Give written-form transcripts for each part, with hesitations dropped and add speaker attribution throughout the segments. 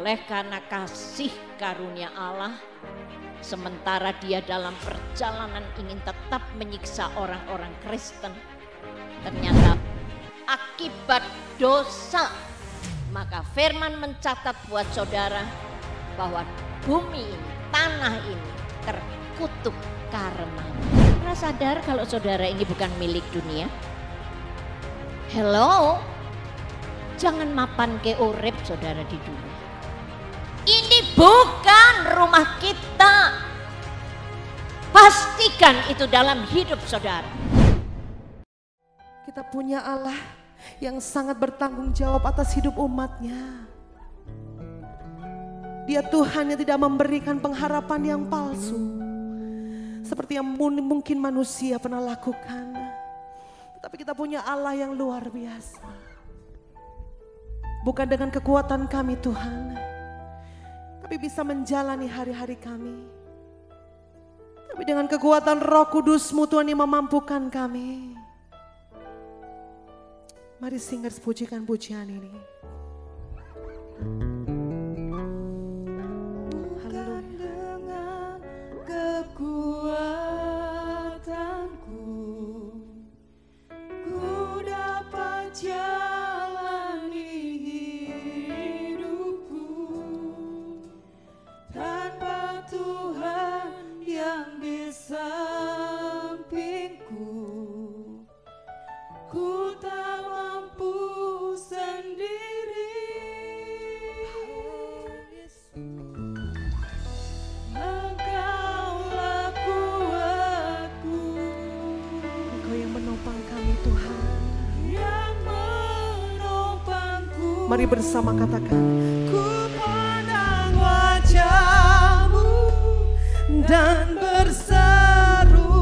Speaker 1: oleh karena kasih karunia Allah, sementara dia dalam perjalanan ingin tetap menyiksa orang-orang Kristen, ternyata akibat dosa, maka firman mencatat buat saudara bahwa bumi ini, tanah ini terkutuk karenanya. Saudara sadar kalau saudara ini bukan milik dunia? Hello, jangan mapan ke urip saudara di dunia. Ini bukan rumah kita. Pastikan itu dalam hidup saudara.
Speaker 2: Kita punya Allah yang sangat bertanggung jawab atas hidup umatnya. Dia Tuhan yang tidak memberikan pengharapan yang palsu, seperti yang mungkin manusia pernah lakukan. Tapi kita punya Allah yang luar biasa. Bukan dengan kekuatan kami Tuhan, tapi bisa menjalani hari-hari kami. Tapi dengan kekuatan Roh Kudus-Mu Tuhan yang memampukan kami. Mari singers pujikan pujian ini.
Speaker 3: Bukan dengan kekuatanku ku dapat jalani hidupku tanpa Tuhan yang di sampingku. Ku tak mampu sendiri. Engkaulah kuatku.
Speaker 2: Engkau yang menopang kami Tuhan.
Speaker 3: Yang menopangku.
Speaker 2: Mari bersama katakan.
Speaker 3: Ku pandang wajah-Mu dan berseru,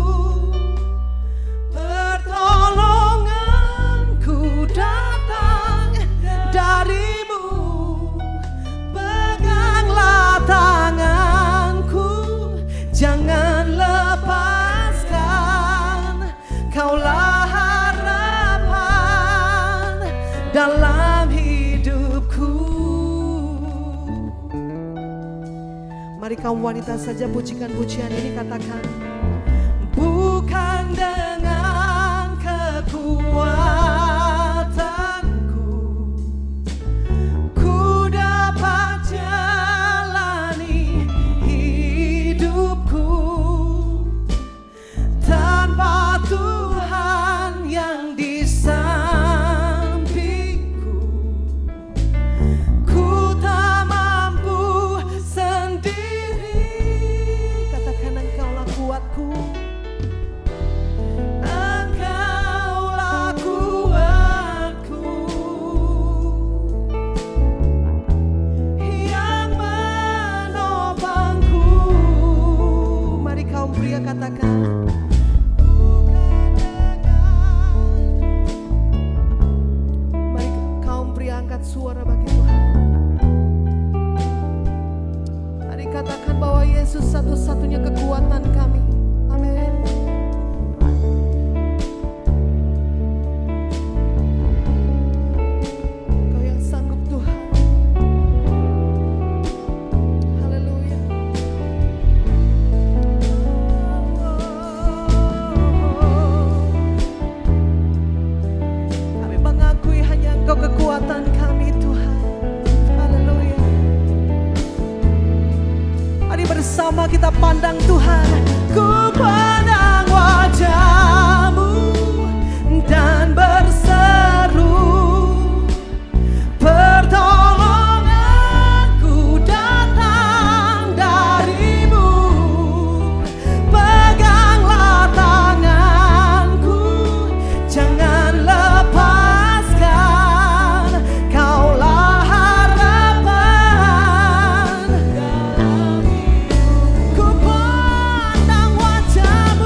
Speaker 3: pertolonganku datang dari-Mu. Peganglah tanganku, jangan lepaskan. Kaulah harapan dalam hidupku.
Speaker 2: Mari kaum wanita saja pujikan pujian ini, katakan.
Speaker 3: Bukan dengan kekuatanku ku dapat jalani hidupku tanpa Tuhan yang di sampingku. Ku tak mampu sendiri.
Speaker 2: Katakan engkaulah kuatku.
Speaker 3: Engkaulah kuatku yang menopangku.
Speaker 2: Mari kaum pria katakan. Mari kaum pria angkat suara bagi Tuhan. Mari katakan bahwa Yesus satu-satunya kekuatan kami. Amin. Kau yang sanggup Tuhan. Haleluya. Kami mengakui hanya Engkau kekuatan kami Tuhan. Haleluya. Mari bersama kita pandang Tuhan.
Speaker 3: Ku pandang wajah-Mu dan berseru, pertolonganku datang dari-Mu. Peganglah tanganku, jangan lepaskan. Kaulah harapan. Ku pandang wajah-Mu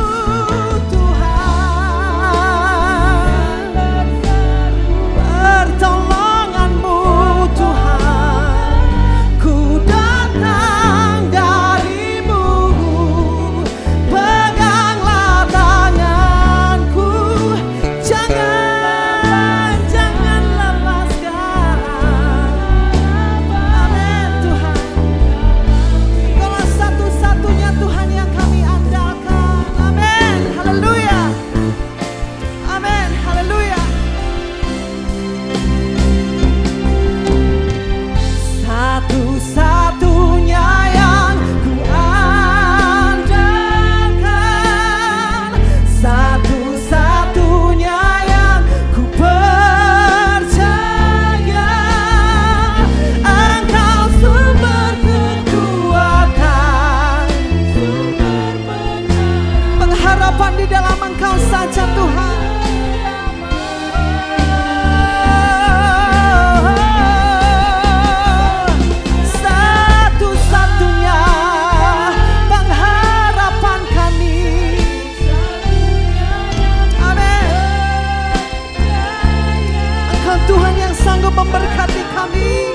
Speaker 2: Firman Tuhan yang sanggup memberkati kami.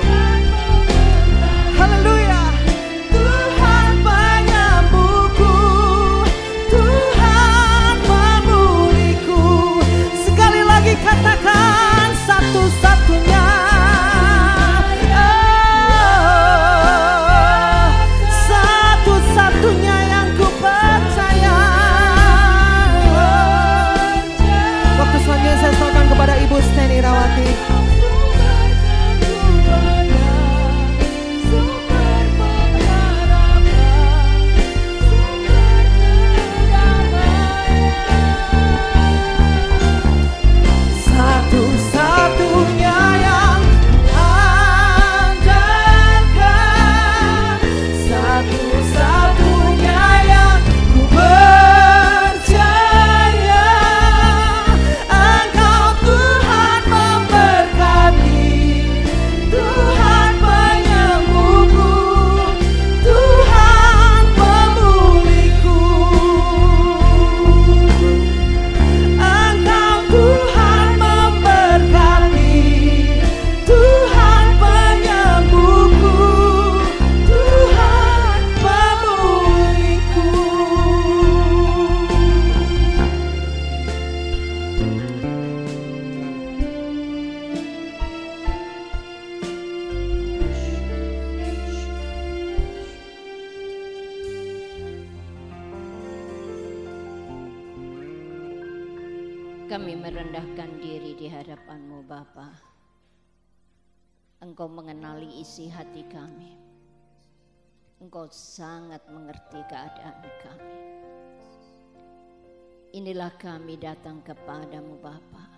Speaker 2: Haleluya.
Speaker 3: Tuhan penyembuhku, Tuhan pemulihku.
Speaker 2: Sekali lagi katakan satu-satunya. Satu-satunya yang ku percaya. Waktu selanjutnya saya serahkan kepada Ibu Steny Rawati.
Speaker 3: Satu-satunya yang andalkan, satu-satunya yang ku percaya. Engkau Tuhan memberkati, Tuhan penyembuhku, Tuhan pemulihku. Engkau Tuhan memberkati, Tuhan penyembuhku, Tuhan pemulihku.
Speaker 1: Kami merendahkan diri di hadapan-Mu Bapa. Engkau mengenali isi hati kami. Engkau sangat mengerti keadaan kami. Inilah kami datang kepadamu Bapa.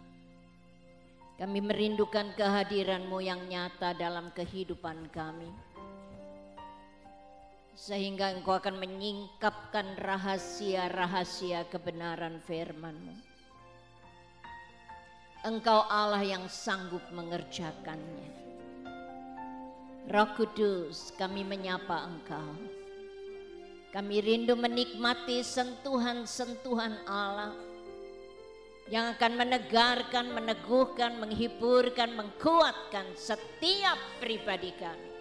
Speaker 1: Kami merindukan kehadiran-Mu yang nyata dalam kehidupan kami. Sehingga Engkau akan menyingkapkan rahasia-rahasia kebenaran firman-Mu. Engkau Allah yang sanggup mengerjakannya. Roh Kudus, kami menyapa Engkau. Kami rindu menikmati sentuhan-sentuhan Allah yang akan menegarkan, meneguhkan, menghiburkan, menguatkan setiap pribadi kami.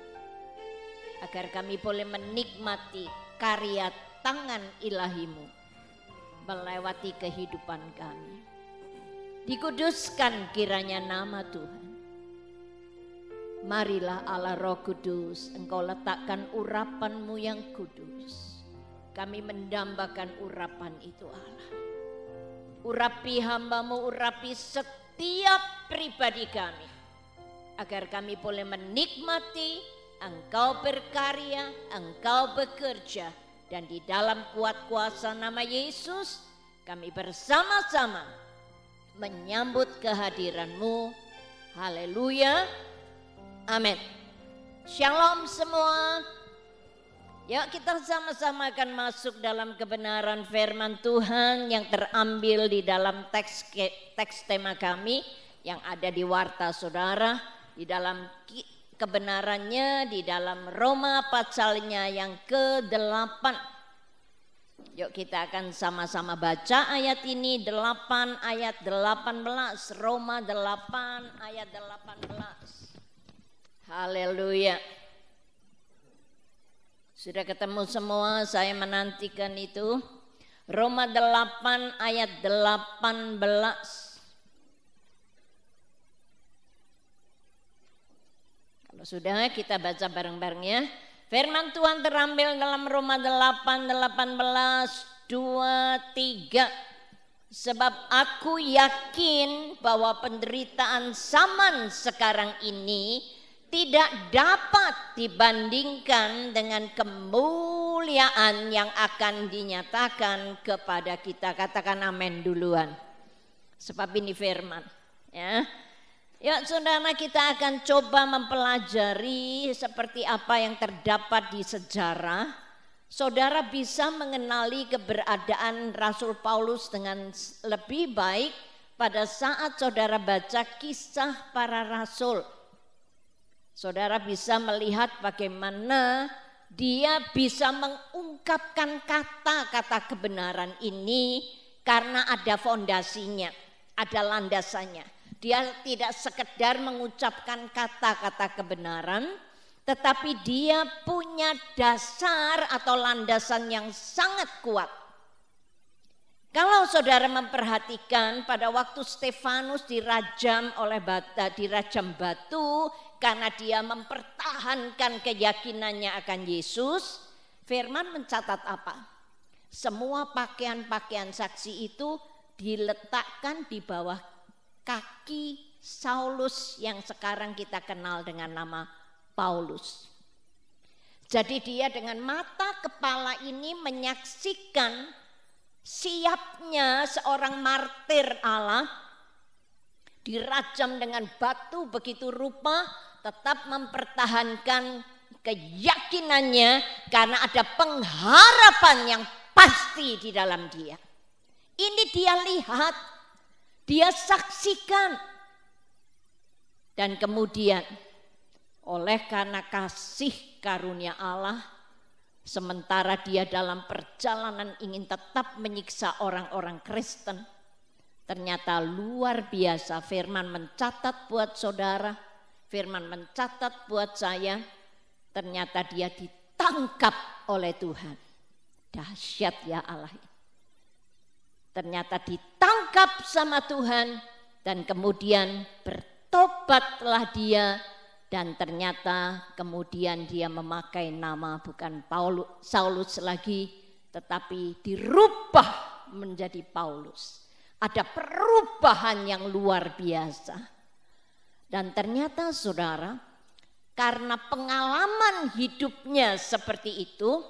Speaker 1: Agar kami boleh menikmati karya tangan ilahi-Mu melewati kehidupan kami. Dikuduskan kiranya nama Tuhan. Marilah Allah Roh Kudus, Engkau letakkan urapan-Mu yang kudus. Kami mendambakan urapan itu Allah. Urapi hamba-Mu, urapi setiap pribadi kami. Agar kami boleh menikmati Engkau berkarya, Engkau bekerja. Dan di dalam kuat kuasa nama Yesus, kami bersama-sama menyambut kehadiran-Mu. Haleluya. Amin. Shalom semua. Yuk kita sama-sama akan masuk dalam kebenaran firman Tuhan yang terambil di dalam teks tema kami yang ada di warta saudara. Di dalam kebenarannya di dalam Roma pasalnya yang ke-8. Yuk kita akan sama-sama baca ayat ini 8 ayat 18. Roma 8 ayat 18. Haleluya. Sudah ketemu semua, saya menantikan itu. Roma 8 ayat 18. Kalau sudah kita baca bareng-bareng ya. Firman Tuhan terambil dalam Roma 8, 18, 2, 3. Sebab aku yakin bahwa penderitaan zaman sekarang ini tidak dapat dibandingkan dengan kemuliaan yang akan dinyatakan kepada kita. Katakan amin duluan. Sebab ini firman. Ya. Ya saudara, kita akan coba mempelajari seperti apa yang terdapat di sejarah. Saudara bisa mengenali keberadaan Rasul Paulus dengan lebih baik pada saat saudara baca Kisah Para Rasul. Saudara bisa melihat bagaimana dia bisa mengungkapkan kata-kata kebenaran ini karena ada fondasinya, ada landasannya. Dia tidak sekedar mengucapkan kata-kata kebenaran, tetapi dia punya dasar atau landasan yang sangat kuat. Kalau saudara memperhatikan pada waktu Stefanus dirajam batu karena dia mempertahankan keyakinannya akan Yesus, firman mencatat apa? Semua pakaian-pakaian saksi itu diletakkan di bawah kaki Saulus yang sekarang kita kenal dengan nama Paulus. Jadi dia dengan mata kepala ini menyaksikan siapnya seorang martir Allah dirajam dengan batu begitu rupa, tetap mempertahankan keyakinannya karena ada pengharapan yang pasti di dalam dia. Ini dia lihat, dia saksikan. Dan kemudian oleh karena kasih karunia Allah, sementara dia dalam perjalanan ingin tetap menyiksa orang-orang Kristen, ternyata luar biasa firman mencatat buat saudara, firman mencatat buat saya, ternyata dia ditangkap oleh Tuhan. Dahsyat ya Allah. Ternyata ditangkap sama Tuhan dan kemudian bertobatlah dia. Dan ternyata kemudian dia memakai nama bukan Saulus lagi, tetapi dirubah menjadi Paulus. Ada perubahan yang luar biasa. Dan ternyata saudara, karena pengalaman hidupnya seperti itu,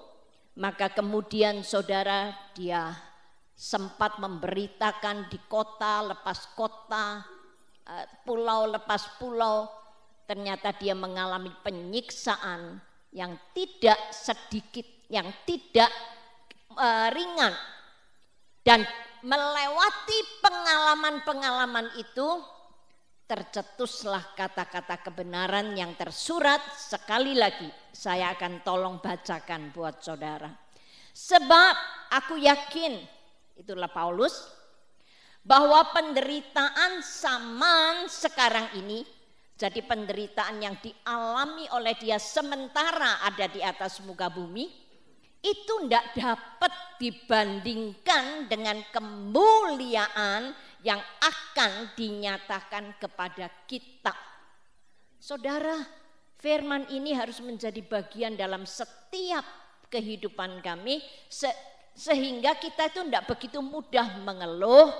Speaker 1: maka kemudian saudara dia sempat memberitakan di kota lepas kota, pulau lepas pulau. Ternyata dia mengalami penyiksaan yang tidak sedikit, yang tidak ringan. Dan melewati pengalaman-pengalaman itu, tercetuslah kata-kata kebenaran yang tersurat. Sekali lagi saya akan tolong bacakan buat saudara. Sebab aku yakin, itulah Paulus, bahwa penderitaan zaman sekarang ini, jadi penderitaan yang dialami oleh dia sementara ada di atas muka bumi, itu tidak dapat dibandingkan dengan kemuliaan yang akan dinyatakan kepada kita. Saudara, firman ini harus menjadi bagian dalam setiap kehidupan kami, sehingga kita itu tidak begitu mudah mengeluh,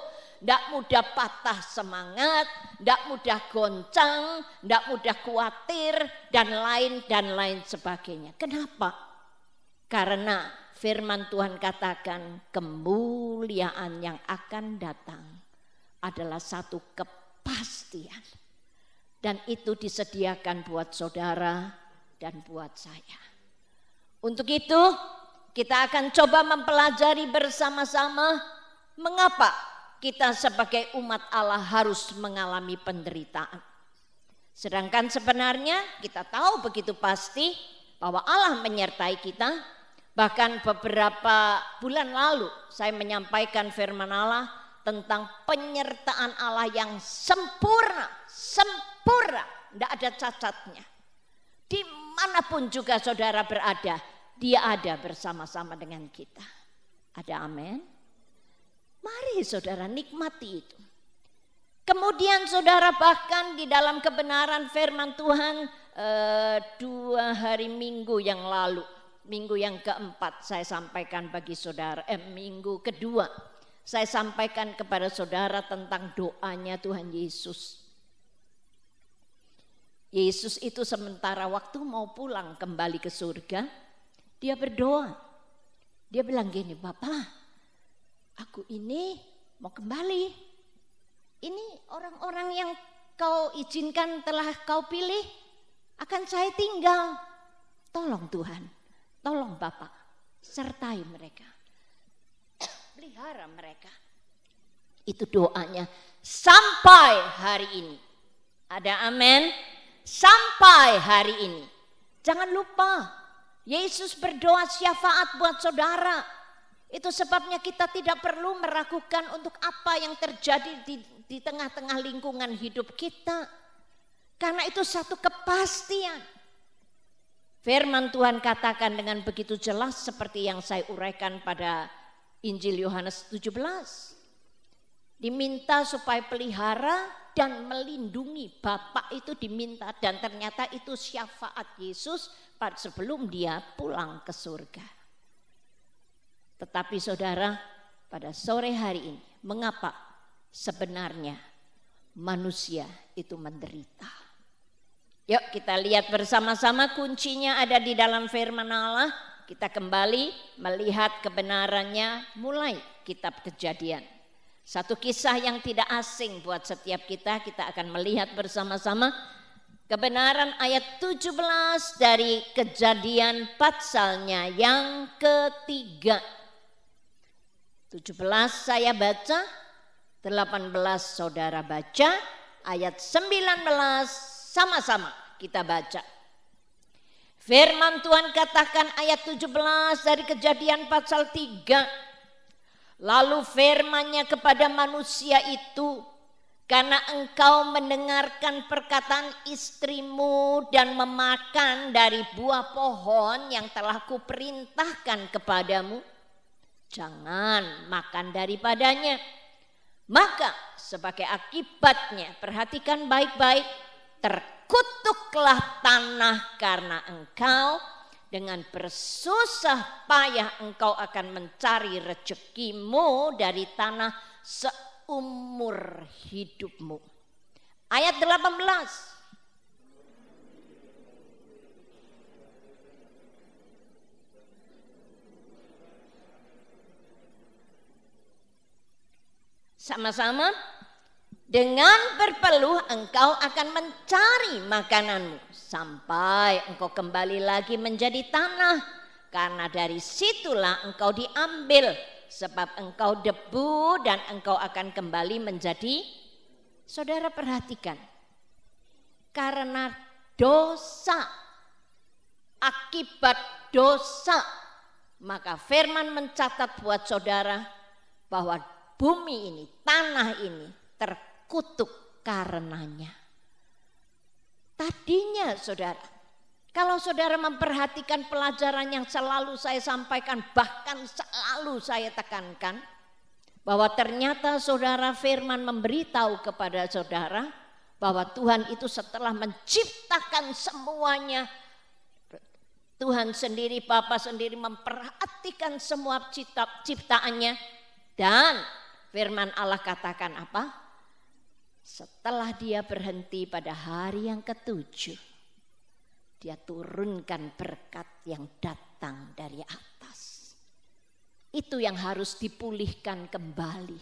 Speaker 1: tidak mudah patah semangat, tidak mudah goncang, tidak mudah khawatir, dan lain sebagainya. Kenapa? Karena firman Tuhan katakan kemuliaan yang akan datang adalah satu kepastian. Dan itu disediakan buat saudara dan buat saya. Untuk itu kita akan coba mempelajari bersama-sama mengapa kita sebagai umat Allah harus mengalami penderitaan. Sedangkan sebenarnya kita tahu begitu pasti bahwa Allah menyertai kita. Bahkan beberapa bulan lalu saya menyampaikan firman Allah tentang penyertaan Allah yang sempurna, tidak ada cacatnya. Dimanapun juga saudara berada, dia ada bersama-sama dengan kita. Ada amin? Mari saudara nikmati itu. Kemudian saudara bahkan di dalam kebenaran firman Tuhan 2 hari Minggu yang lalu, minggu yang keempat saya sampaikan bagi saudara, minggu kedua saya sampaikan kepada saudara tentang doanya Tuhan Yesus. Yesus itu sementara waktu mau pulang kembali ke surga, dia berdoa. Dia bilang gini, Bapak, aku ini mau kembali. Ini orang-orang yang kau izinkan telah kau pilih akan saya tinggal. Tolong Tuhan, tolong Bapak, sertai mereka. Pelihara mereka. Itu doanya sampai hari ini. Ada amin? Sampai hari ini. Jangan lupa, Yesus berdoa syafaat buat saudara. Itu sebabnya kita tidak perlu meragukan untuk apa yang terjadi di di tengah-tengah lingkungan hidup kita. Karena itu satu kepastian. Firman Tuhan katakan dengan begitu jelas seperti yang saya uraikan pada Injil Yohanes 17. Diminta supaya pelihara dan melindungi. Bapa itu diminta dan ternyata itu syafaat Yesus sebelum dia pulang ke surga. Tetapi saudara, pada sore hari ini, mengapa sebenarnya manusia itu menderita? Yuk kita lihat bersama-sama, kuncinya ada di dalam firman Allah. Kita kembali melihat kebenarannya mulai kitab Kejadian. Satu kisah yang tidak asing buat setiap kita akan melihat bersama-sama. Kebenaran ayat 17 dari Kejadian pasalnya yang ketiga. 17 saya baca, 18 saudara baca, ayat 19 sama-sama kita baca. Firman Tuhan katakan ayat 17 dari Kejadian pasal 3. Lalu firman-Nya kepada manusia itu, karena engkau mendengarkan perkataan istrimu dan memakan dari buah pohon yang telah kuperintahkan kepadamu, jangan makan daripadanya. Maka sebagai akibatnya, perhatikan baik-baik, terkutuklah tanah karena engkau dengan bersusah payah engkau akan mencari rezekimu dari tanah seumur hidupmu. Ayat 18. Sama-sama, dengan berpeluh engkau akan mencari makananmu sampai engkau kembali lagi menjadi tanah, karena dari situlah engkau diambil, sebab engkau debu dan engkau akan kembali menjadi. Saudara perhatikan, karena dosa, akibat dosa, maka firman mencatat buat saudara bahwa bumi ini, tanah ini terkutuk karenanya. Tadinya saudara, kalau saudara memperhatikan pelajaran yang selalu saya sampaikan, bahkan selalu saya tekankan, bahwa ternyata saudara, firman memberitahu kepada saudara bahwa Tuhan itu setelah menciptakan semuanya, Tuhan sendiri, Bapa sendiri memperhatikan semua ciptaannya, dan firman Allah katakan apa? Setelah dia berhenti pada hari yang ketujuh, dia turunkan berkat yang datang dari atas. Itu yang harus dipulihkan kembali.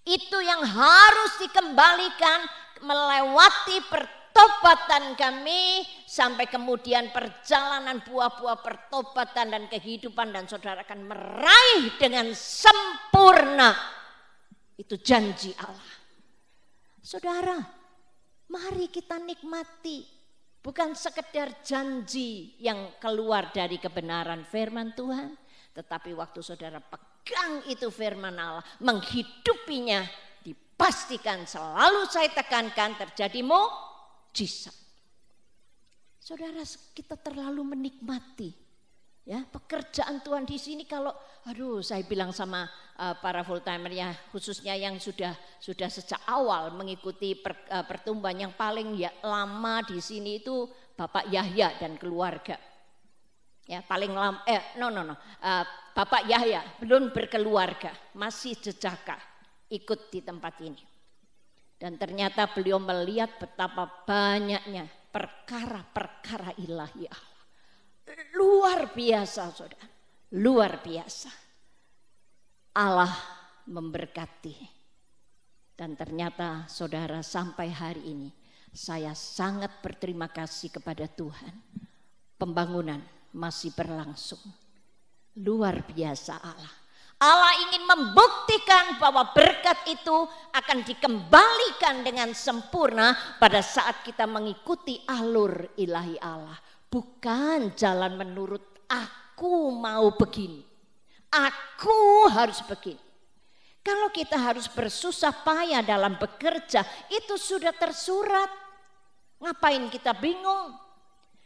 Speaker 1: Itu yang harus dikembalikan melewati pertobatan kami, sampai kemudian perjalanan buah-buah pertobatan dan kehidupan, dan saudara akan meraih dengan sempurna. Itu janji Allah. Saudara, mari kita nikmati, bukan sekedar janji yang keluar dari kebenaran firman Tuhan, tetapi waktu saudara pegang itu firman Allah, menghidupinya, dipastikan selalu saya tekankan terjadi mukjizat. Saudara, kita terlalu menikmati ya pekerjaan Tuhan di sini. Kalau saya bilang sama para full timer ya, khususnya yang sudah sejak awal mengikuti pertumbuhan, yang paling lama di sini itu Bapak Yahya dan keluarga. Ya, paling lama Bapak Yahya belum berkeluarga, masih jejaka ikut di tempat ini. Dan ternyata beliau melihat betapa banyaknya perkara-perkara ilahi Allah. Luar biasa saudara, luar biasa. Allah memberkati. Dan ternyata saudara, sampai hari ini saya sangat berterima kasih kepada Tuhan. Pembangunan masih berlangsung. Luar biasa Allah. Allah ingin membuktikan bahwa berkat itu akan dikembalikan dengan sempurna pada saat kita mengikuti alur ilahi Allah. Bukan jalan menurut aku mau begini, aku harus begini. Kalau kita harus bersusah payah dalam bekerja, itu sudah tersurat. Ngapain kita bingung?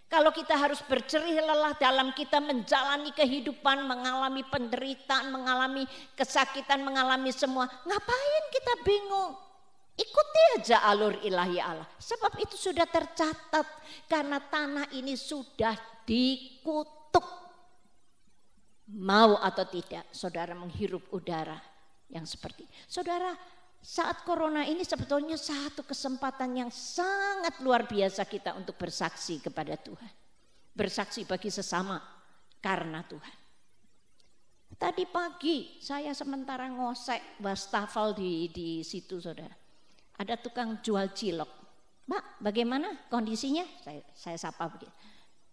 Speaker 1: Kalau kita harus berjerih lelah dalam kita menjalani kehidupan, mengalami penderitaan, mengalami kesakitan, mengalami semua. Ngapain kita bingung? Ikuti aja alur ilahi Allah. Sebab itu sudah tercatat. Karena tanah ini sudah dikutuk. Mau atau tidak, saudara menghirup udara yang seperti ini. Saudara, saat corona ini sebetulnya satu kesempatan yang sangat luar biasa kita untuk bersaksi kepada Tuhan. Bersaksi bagi sesama karena Tuhan. Tadi pagi saya sementara ngosek wastafel di situ, saudara. Ada tukang jual cilok. Mbak, bagaimana kondisinya? Saya sapa begitu.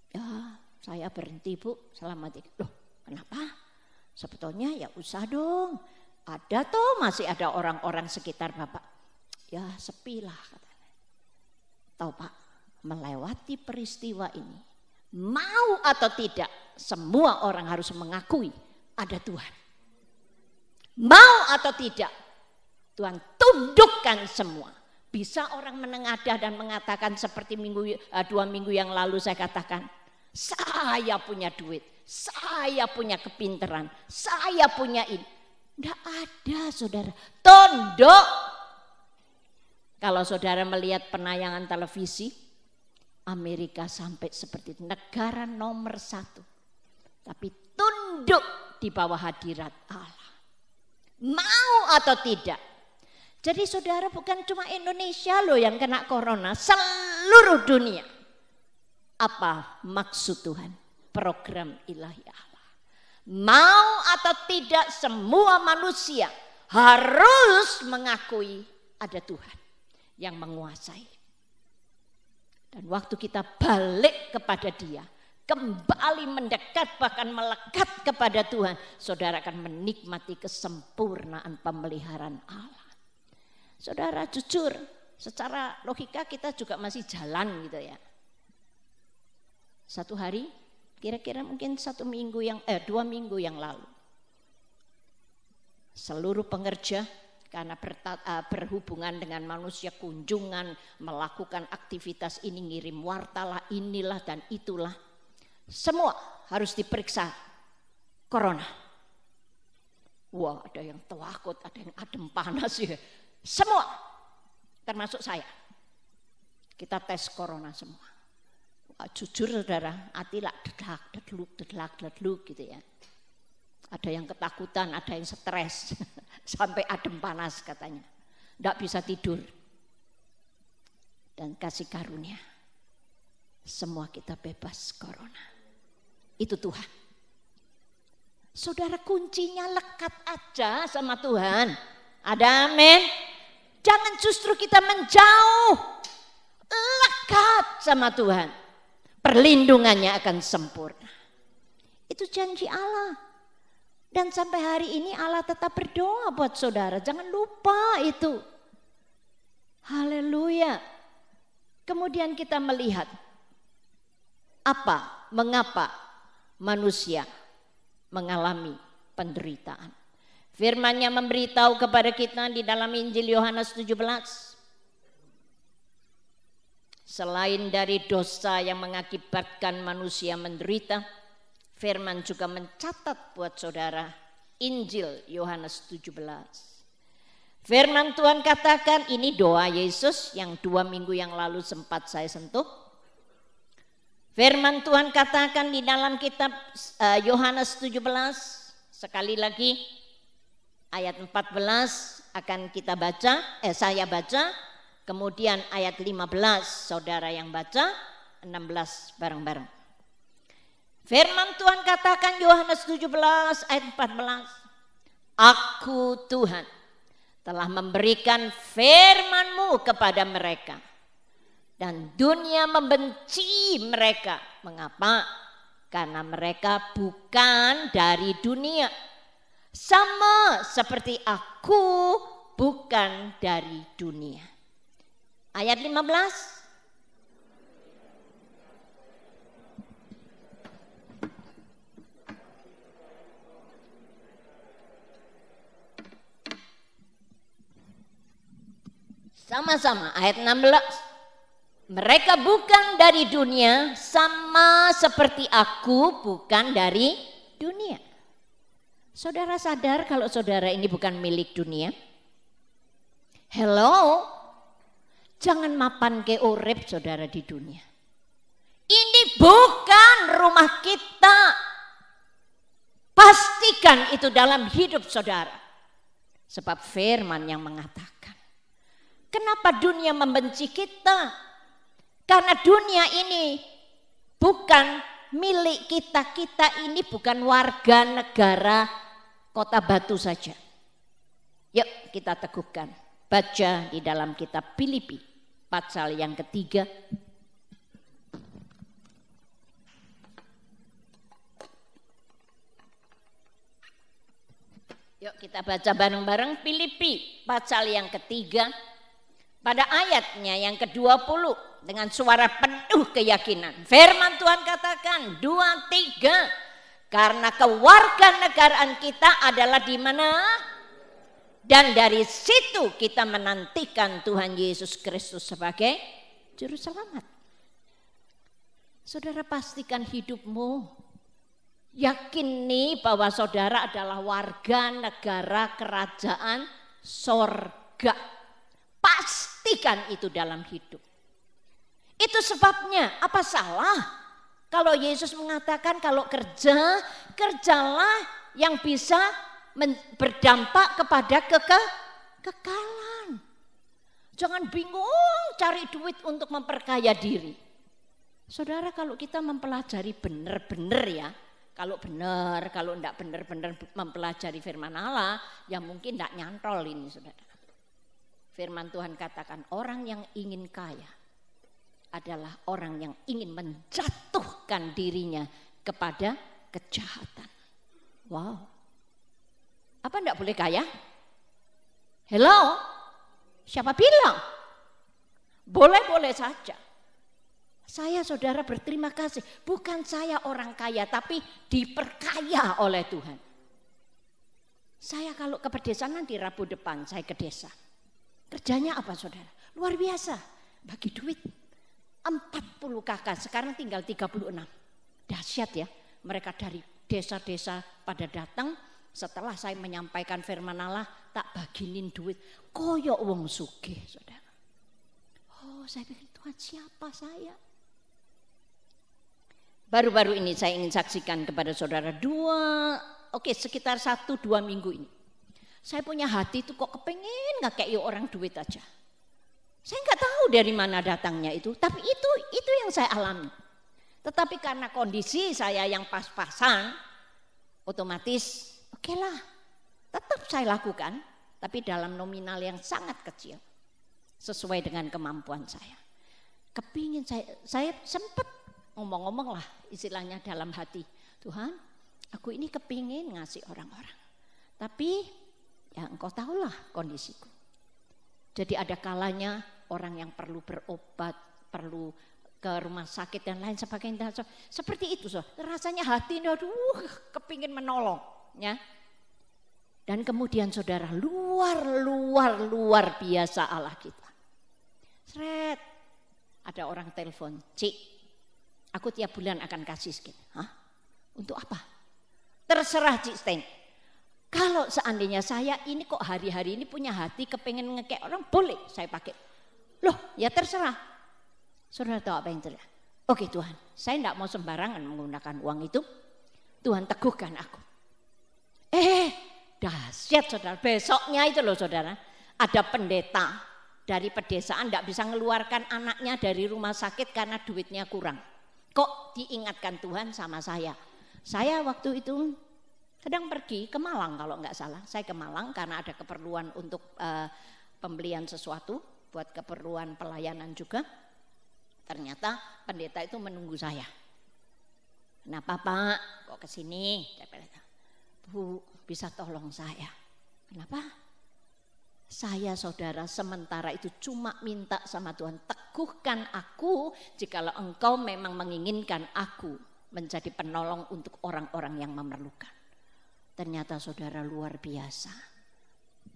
Speaker 1: Ya, saya berhenti Bu, selamat. Loh, kenapa? Sebetulnya ya usah dong. Ada toh, masih ada orang-orang sekitar Bapak. Ya sepi lah katanya. Tahu Pak, melewati peristiwa ini, mau atau tidak, semua orang harus mengakui ada Tuhan. Mau atau tidak, Tuhan tundukkan semua. Bisa orang menengadah dan mengatakan seperti 2 minggu yang lalu saya katakan, saya punya duit, saya punya kepintaran, saya punya ini. Tidak ada saudara, tunduk. Kalau saudara melihat penayangan televisi, Amerika sampai seperti itu, negara nomor 1. Tapi tunduk di bawah hadirat Allah. Mau atau tidak. Jadi saudara bukan cuma Indonesia loh yang kena corona, seluruh dunia. Apa maksud Tuhan? Program ilahi Allah. Mau atau tidak semua manusia harus mengakui ada Tuhan yang menguasai. Dan waktu kita balik kepada Dia, kembali mendekat bahkan melekat kepada Tuhan, saudara akan menikmati kesempurnaan pemeliharaan Allah. Saudara jujur, secara logika kita juga masih jalan gitu ya. Satu hari, kira-kira mungkin 2 minggu yang lalu, seluruh pengerja karena berhubungan dengan manusia, kunjungan, melakukan aktivitas ini, ngirim wartalah, inilah dan itulah, semua harus diperiksa corona. Wah, ada yang takut, ada yang adem panas ya. Semua, termasuk saya. Kita tes corona semua. Jujur saudara, hati lah dedluk gitu ya. Ada yang ketakutan, ada yang stres, sampai adem panas katanya. Tidak bisa tidur. Dan kasih karunia, semua kita bebas corona. Itu Tuhan. Saudara, kuncinya lekat aja sama Tuhan. Ada amin. Jangan justru kita menjauh. Lekat sama Tuhan. Perlindungannya akan sempurna. Itu janji Allah. Dan sampai hari ini Allah tetap berdoa buat saudara. Jangan lupa itu. Haleluya. Kemudian kita melihat mengapa manusia mengalami penderitaan. Firman-Nya memberitahu kepada kita di dalam Injil Yohanes 17. Selain dari dosa yang mengakibatkan manusia menderita, firman juga mencatat buat saudara Injil Yohanes 17. Firman Tuhan katakan, ini doa Yesus yang 2 minggu yang lalu sempat saya sentuh. Firman Tuhan katakan di dalam kitab Yohanes 17, sekali lagi ayat 14 akan kita baca, saya baca. Kemudian ayat 15 saudara yang baca, 16 bareng-bareng. Firman Tuhan katakan Yohanes 17 ayat 14. Aku Tuhan telah memberikan firman-Mu kepada mereka. Dan dunia membenci mereka. Mengapa? Karena mereka bukan dari dunia. Sama seperti aku bukan dari dunia. Ayat 15. Sama-sama ayat 16. Mereka bukan dari dunia sama seperti aku bukan dari dunia. Saudara sadar kalau saudara ini bukan milik dunia? Hello? Jangan mapan ke urip saudara di dunia. Ini bukan rumah kita. Pastikan itu dalam hidup saudara. Sebab firman yang mengatakan. Kenapa dunia membenci kita? Karena dunia ini bukan milik kita. Kita ini bukan warga negara Kota Batu saja. Yuk kita teguhkan. Baca di dalam kitab Filipi pasal yang ketiga. Yuk kita baca bareng-bareng Filipi pasal yang ketiga. Pada ayatnya yang ke-20 dengan suara penuh keyakinan. Firman Tuhan katakan 2-3. Karena kewarganegaraan kita adalah di mana? Dan dari situ kita menantikan Tuhan Yesus Kristus sebagai juru selamat. Saudara pastikan hidupmu. Yakini bahwa saudara adalah warga negara kerajaan sorga. Pastikan itu dalam hidup. Itu sebabnya apa salah kalau Yesus mengatakan kalau kerja, kerjalah yang bisa berdampak kepada kekekalan. Jangan bingung cari duit untuk memperkaya diri. Saudara kalau kita mempelajari benar-benar ya. Kalau benar, kalau enggak benar-benar mempelajari firman Allah, ya mungkin enggak nyantol ini saudara. Firman Tuhan katakan orang yang ingin kaya adalah orang yang ingin menjatuhkan dirinya kepada kejahatan. Wow. Apa enggak boleh kaya? Hello? Siapa bilang? Boleh-boleh saja. Saya saudara berterima kasih. Bukan saya orang kaya tapi diperkaya oleh Tuhan. Saya kalau ke pedesaan nanti Rabu depan saya ke desa. Kerjanya apa saudara? Luar biasa. Bagi duit. 40 kakak sekarang tinggal 36. Dahsyat ya. Mereka dari desa-desa pada datang. Setelah saya menyampaikan firman Allah, tak baginin duit. Koyok wong sugih, saudara. Oh, saya pikir Tuhan siapa saya? Baru-baru ini saya ingin saksikan kepada saudara sekitar 1-2 minggu ini. Saya punya hati itu kok kepengen ngekei orang duit aja. Saya nggak tahu dari mana datangnya itu, tapi itu yang saya alami. Tetapi karena kondisi saya yang pas-pasan, otomatis oke lah, tetap saya lakukan, tapi dalam nominal yang sangat kecil, sesuai dengan kemampuan saya. Kepingin saya sempat ngomong-ngomong lah, istilahnya dalam hati, Tuhan, aku ini kepingin ngasih orang-orang, tapi ya engkau tahulah kondisiku. Jadi ada kalanya orang yang perlu berobat, perlu ke rumah sakit dan lain sebagainya, seperti itu, rasanya hati, aduh, kepingin menolong, ya. Dan kemudian saudara luar biasa Allah kita. Sret, ada orang telepon, Cik, aku tiap bulan akan kasih sekian. Hah? Untuk apa? Terserah Cik Steng. Kalau seandainya saya ini kok hari-hari ini punya hati kepengen ngekek orang, boleh saya pakai. Loh ya terserah. Saudara tahu apa yang terjadi? Oke Tuhan, saya tidak mau sembarangan menggunakan uang itu. Tuhan teguhkan aku. Dahsyat saudara, besoknya itu loh saudara, ada pendeta dari pedesaan tidak bisa mengeluarkan anaknya dari rumah sakit karena duitnya kurang. Kok diingatkan Tuhan sama saya? Saya waktu itu sedang pergi ke Malang kalau nggak salah. Saya ke Malang karena ada keperluan untuk pembelian sesuatu buat keperluan pelayanan juga. Ternyata pendeta itu menunggu saya. Kenapa Pak? Kok kesini? Bu, bisa tolong saya. Kenapa? Saya saudara sementara itu cuma minta sama Tuhan, teguhkan aku jikalau engkau memang menginginkan aku menjadi penolong untuk orang-orang yang memerlukan. Ternyata saudara luar biasa.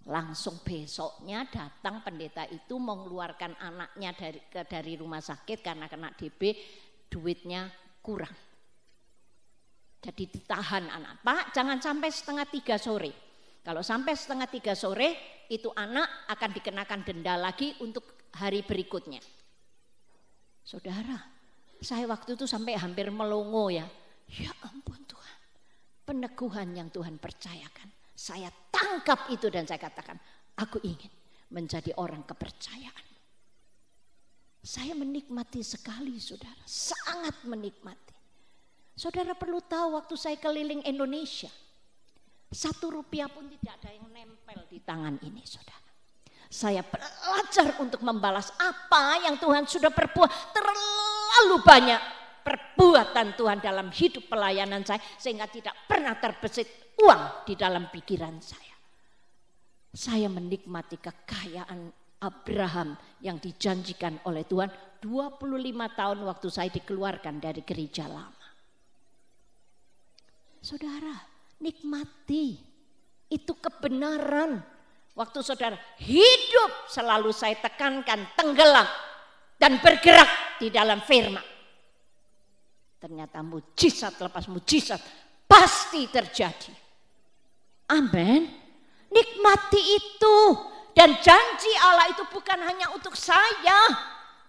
Speaker 1: Langsung besoknya datang pendeta itu mengeluarkan anaknya dari rumah sakit karena kena DB, duitnya kurang. Jadi ditahan anak. Pak, jangan sampai 2:30 sore. Kalau sampai 2:30 sore, itu anak akan dikenakan denda lagi untuk hari berikutnya. Saudara, saya waktu itu sampai hampir melongo ya. Ya ampun Tuhan, peneguhan yang Tuhan percayakan. Saya tangkap itu dan saya katakan, aku ingin menjadi orang kepercayaan. Saya menikmati sekali saudara, sangat menikmati. Saudara perlu tahu waktu saya keliling Indonesia, 1 rupiah pun tidak ada yang nempel di tangan ini saudara. Saya belajar untuk membalas apa yang Tuhan sudah perbuat. Terlalu banyak perbuatan Tuhan dalam hidup pelayanan saya sehingga tidak pernah terbesit uang di dalam pikiran saya. Saya menikmati kekayaan Abraham yang dijanjikan oleh Tuhan 25 tahun waktu saya dikeluarkan dari gereja lama. Saudara, nikmati itu kebenaran. Waktu saudara hidup selalu saya tekankan tenggelam dan bergerak di dalam firman. Ternyata mujizat lepas mujizat pasti terjadi. Amin. Nikmati itu. Dan janji Allah itu bukan hanya untuk saya.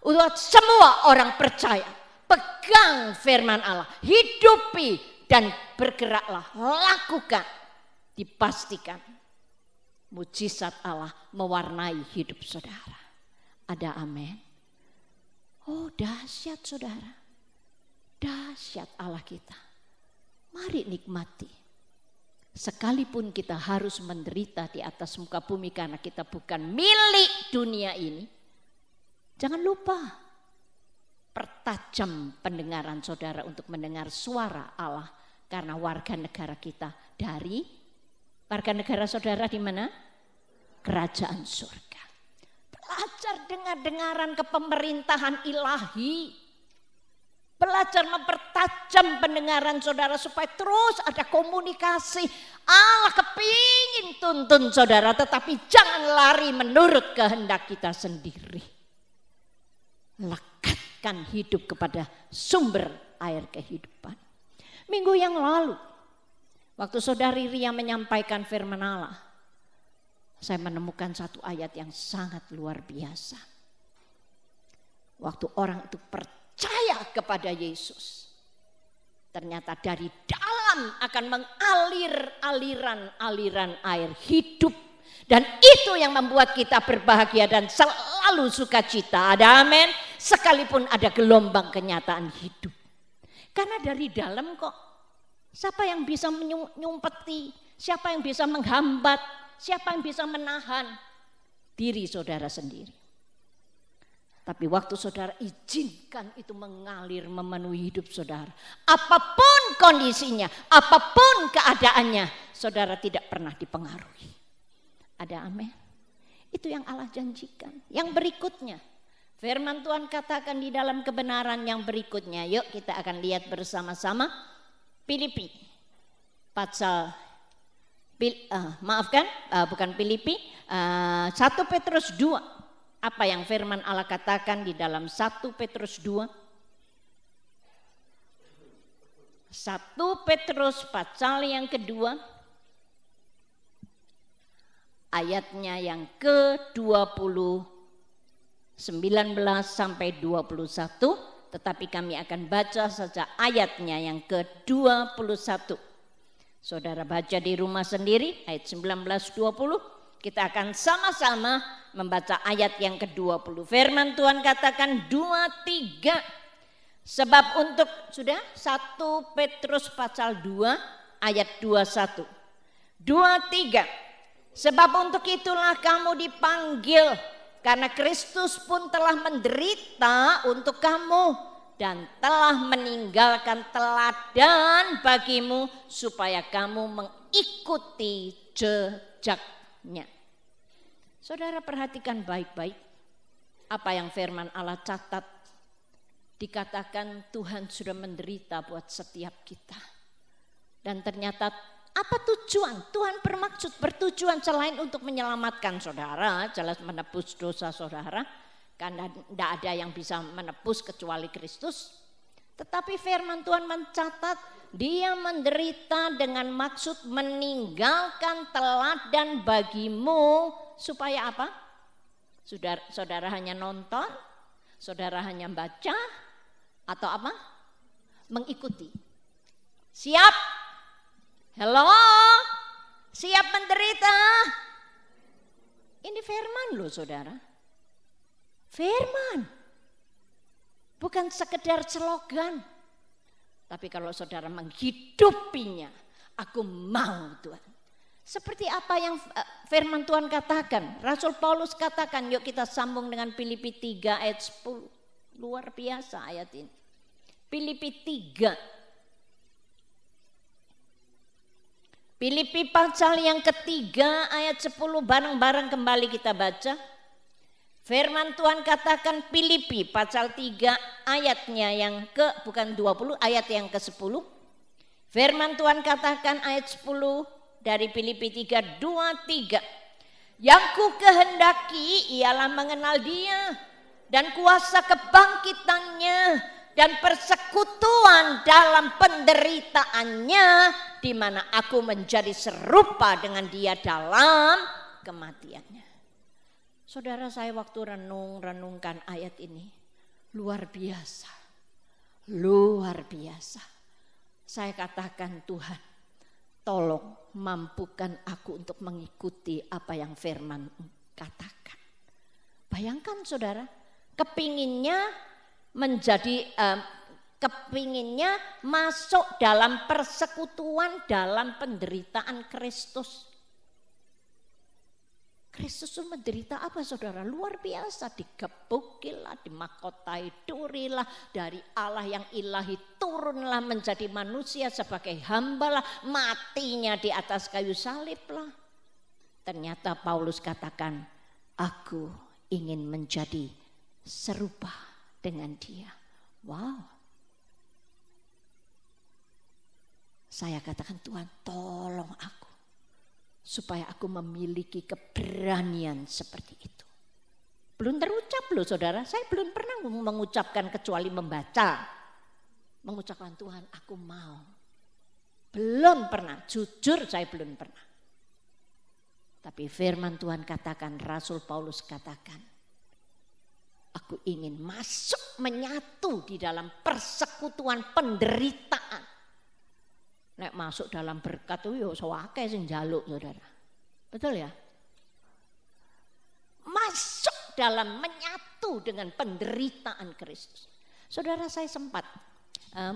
Speaker 1: Untuk semua orang percaya. Pegang firman Allah. Hidupi dan bergeraklah. Lakukan. Dipastikan. Mujizat Allah mewarnai hidup saudara. Ada amin. Oh dahsyat saudara. Dahsyat Allah kita. Mari nikmati. Sekalipun kita harus menderita di atas muka bumi karena kita bukan milik dunia ini. Jangan lupa pertajam pendengaran saudara untuk mendengar suara Allah. Karena warga negara kita dari warga negara saudara di mana? Kerajaan surga. Belajar dengar-dengaran kepemerintahan ilahi. Belajar mempertajam pendengaran saudara supaya terus ada komunikasi. Allah kepingin tuntun saudara tetapi jangan lari menurut kehendak kita sendiri. Lekatkan hidup kepada sumber air kehidupan. Minggu yang lalu waktu saudari Ria menyampaikan firman Allah, saya menemukan satu ayat yang sangat luar biasa. Waktu orang itu percaya kepada Yesus, ternyata dari dalam akan mengalir aliran air hidup. Dan itu yang membuat kita berbahagia dan selalu sukacita. Ada amin. Sekalipun ada gelombang kenyataan hidup. Karena dari dalam kok. Siapa yang bisa menyumpeti? Siapa yang bisa menghambat? Siapa yang bisa menahan? Diri saudara sendiri. Tapi waktu saudara izinkan itu mengalir memenuhi hidup saudara. Apapun kondisinya, apapun keadaannya, saudara tidak pernah dipengaruhi. Ada amin. Itu yang Allah janjikan. Yang berikutnya, firman Tuhan katakan di dalam kebenaran yang berikutnya. Yuk kita akan lihat bersama-sama. Filipi. Pasal, bukan Filipi. 1 Petrus 2. Apa yang firman Allah katakan di dalam 1 Petrus 2? 1 Petrus pasal yang kedua, ayatnya yang ke-20, 19 sampai 21, tetapi kami akan baca saja ayatnya yang ke-21. Saudara baca di rumah sendiri, ayat 19-20, kita akan sama-sama membaca ayat yang ke-20. Firman Tuhan katakan 2-3. Sebab untuk, sudah 1 Petrus pasal 2 ayat 21. 2-3. Sebab untuk itulah kamu dipanggil, karena Kristus pun telah menderita untuk kamu dan telah meninggalkan teladan bagimu supaya kamu mengikuti jejaknya. Saudara perhatikan baik-baik apa yang firman Allah catat. Dikatakan Tuhan sudah menderita buat setiap kita. Dan ternyata Apa tujuan? Tuhan bertujuan selain untuk menyelamatkan saudara, jelas menebus dosa saudara, karena tidak ada yang bisa menebus kecuali Kristus. Tetapi firman Tuhan mencatat dia menderita dengan maksud meninggalkan teladan bagimu supaya apa? Saudara hanya nonton, saudara hanya baca, atau apa? Mengikuti. Siap? Halo? Siap menderita? Ini firman loh saudara. Firman. Bukan sekedar slogan. Tapi kalau saudara menghidupinya, aku mau Tuhan. Seperti apa yang firman Tuhan katakan. Rasul Paulus katakan, yuk kita sambung dengan Filipi 3 ayat 10. Luar biasa ayat ini. Filipi 3. Filipi pasal yang ketiga ayat 10, bareng-bareng kembali kita baca. Firman Tuhan katakan Filipi pasal 3 ayatnya yang bukan 20, ayat yang ke-10. Firman Tuhan katakan ayat 10 dari Filipi 3, 2, 3. Yang ku kehendaki ialah mengenal dia dan kuasa kebangkitannya dan persekutuan dalam penderitaannya, di mana aku menjadi serupa dengan dia dalam kematiannya. Saudara, saya waktu renungkan ayat ini, luar biasa. Luar biasa. Saya katakan, Tuhan, tolong mampukan aku untuk mengikuti apa yang firman katakan. Bayangkan saudara, kepinginnya masuk dalam persekutuan dalam penderitaan Kristus. Kristus itu menderita apa saudara? Luar biasa, digebukilah, dimahkotai durilah, dari Allah yang ilahi turunlah menjadi manusia sebagai hambalah, matinya di atas kayu salib lah. Ternyata Paulus katakan, aku ingin menjadi serupa dengan dia. Wow. Saya katakan, Tuhan tolong aku supaya aku memiliki keberanian seperti itu. Belum terucap loh saudara, saya belum pernah mengucapkan kecuali membaca. Mengucapkan Tuhan aku mau. Belum pernah, jujur saya belum pernah. Tapi firman Tuhan katakan, Rasul Paulus katakan, aku ingin masuk menyatu di dalam persekutuan penderitaan. Nek masuk dalam berkat itu ya sewake sing njaluk saudara. Betul ya? Masuk dalam menyatu dengan penderitaan Kristus. Saudara, saya sempat,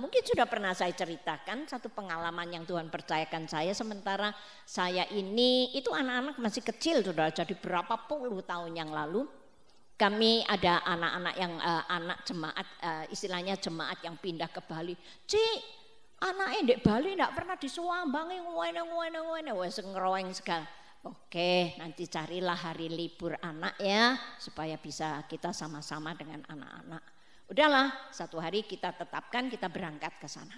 Speaker 1: mungkin sudah pernah saya ceritakan satu pengalaman yang Tuhan percayakan saya. Sementara saya ini, itu anak-anak masih kecil saudara, jadi berapa puluh tahun yang lalu. Kami ada anak-anak yang anak jemaat, istilahnya jemaat yang pindah ke Bali. Cik, anaknya di Bali tidak pernah disuambangi, ngene wes ngeroeng segala. Oke, nanti carilah hari libur anak ya, supaya bisa kita sama-sama dengan anak-anak. Udahlah, satu hari kita tetapkan kita berangkat ke sana.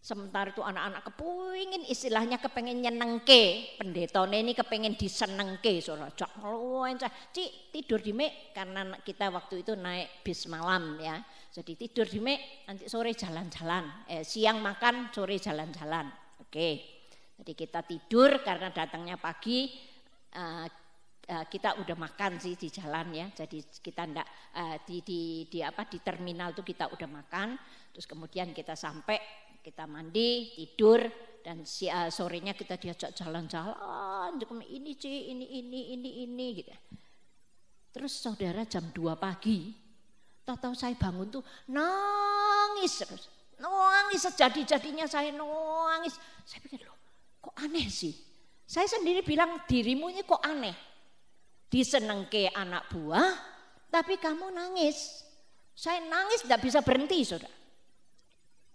Speaker 1: Sementara itu anak-anak kepingin, istilahnya kepengen nyenengke, pendetone ini kepengen disenengke, saudara. Cik tidur di mek, karena kita waktu itu naik bis malam ya. Jadi tidur di mek, nanti sore jalan-jalan, siang makan, sore jalan-jalan. Oke, jadi kita tidur karena datangnya pagi, kita udah makan sih di jalan ya. Jadi kita enggak di terminal tuh kita udah makan, terus kemudian kita sampai, kita mandi, tidur, dan sorenya kita diajak jalan-jalan, ini Ci, ini gitu. Terus saudara jam 2 pagi, tahu-tahu saya bangun tuh nangis terus. Nangis sejadi-jadinya saya nangis. Saya pikir loh, kok aneh sih. Saya sendiri bilang dirimu ini kok aneh. Disenengke anak buah, tapi kamu nangis. Saya nangis tidak bisa berhenti saudara.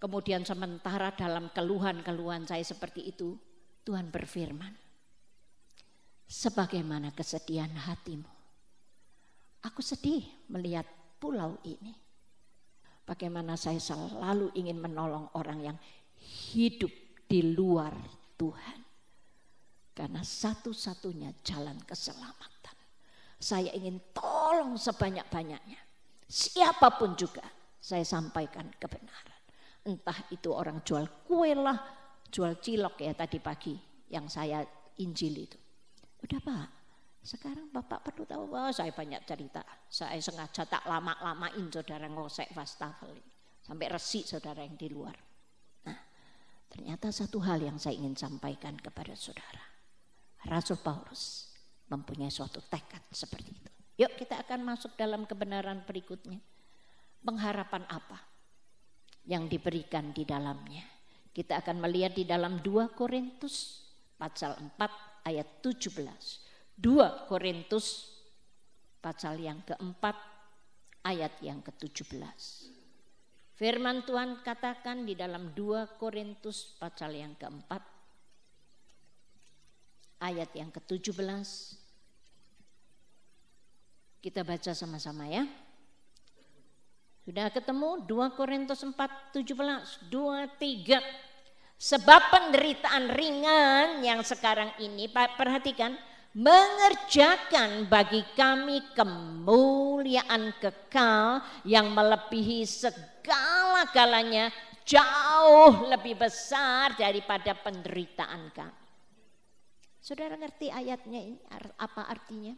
Speaker 1: Kemudian sementara dalam keluhan-keluhan saya seperti itu, Tuhan berfirman, sebagaimana kesedihan hatimu, aku sedih melihat pulau ini. Bagaimana saya selalu ingin menolong orang yang hidup di luar Tuhan. Karena satu-satunya jalan keselamatan. Saya ingin tolong sebanyak-banyaknya. Siapapun juga saya sampaikan kebenaran. Entah itu orang jual kue lah, jual cilok ya tadi pagi yang saya injil itu. Udah Pak, sekarang Bapak perlu tahu bahwa saya banyak cerita. Saya sengaja tak lama-lamain saudara ngosek wastafel. Sampai resik saudara yang di luar. Nah, ternyata satu hal yang saya ingin sampaikan kepada saudara. Rasul Paulus mempunyai suatu tekad seperti itu. Yuk kita akan masuk dalam kebenaran berikutnya. Pengharapan apa yang diberikan di dalamnya? Kita akan melihat di dalam 2 Korintus pasal 4 ayat 17. 2 Korintus pasal yang keempat ayat yang ke-17. Firman Tuhan katakan di dalam 2 Korintus pasal yang keempat ayat yang ke-17. Kita baca sama-sama ya. Sudah ketemu 2 Korintus 4:17, 2-3. Sebab penderitaan ringan yang sekarang ini, perhatikan, mengerjakan bagi kami kemuliaan kekal yang melebihi segala-galanya, jauh lebih besar daripada penderitaan kami. Saudara ngerti ayatnya ini apa artinya?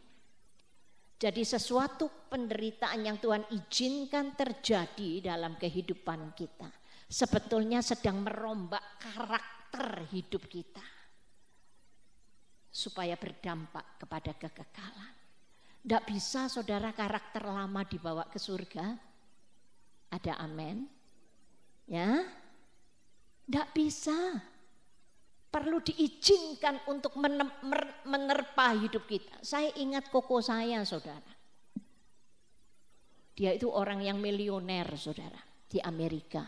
Speaker 1: Jadi sesuatu penderitaan yang Tuhan izinkan terjadi dalam kehidupan kita sebetulnya sedang merombak karakter hidup kita supaya berdampak kepada kekekalan. Tidak bisa saudara karakter lama dibawa ke surga. Ada amin? Ya? Tidak bisa. Perlu diizinkan untuk menerpa hidup kita. Saya ingat koko saya saudara. Dia itu orang yang milioner saudara di Amerika.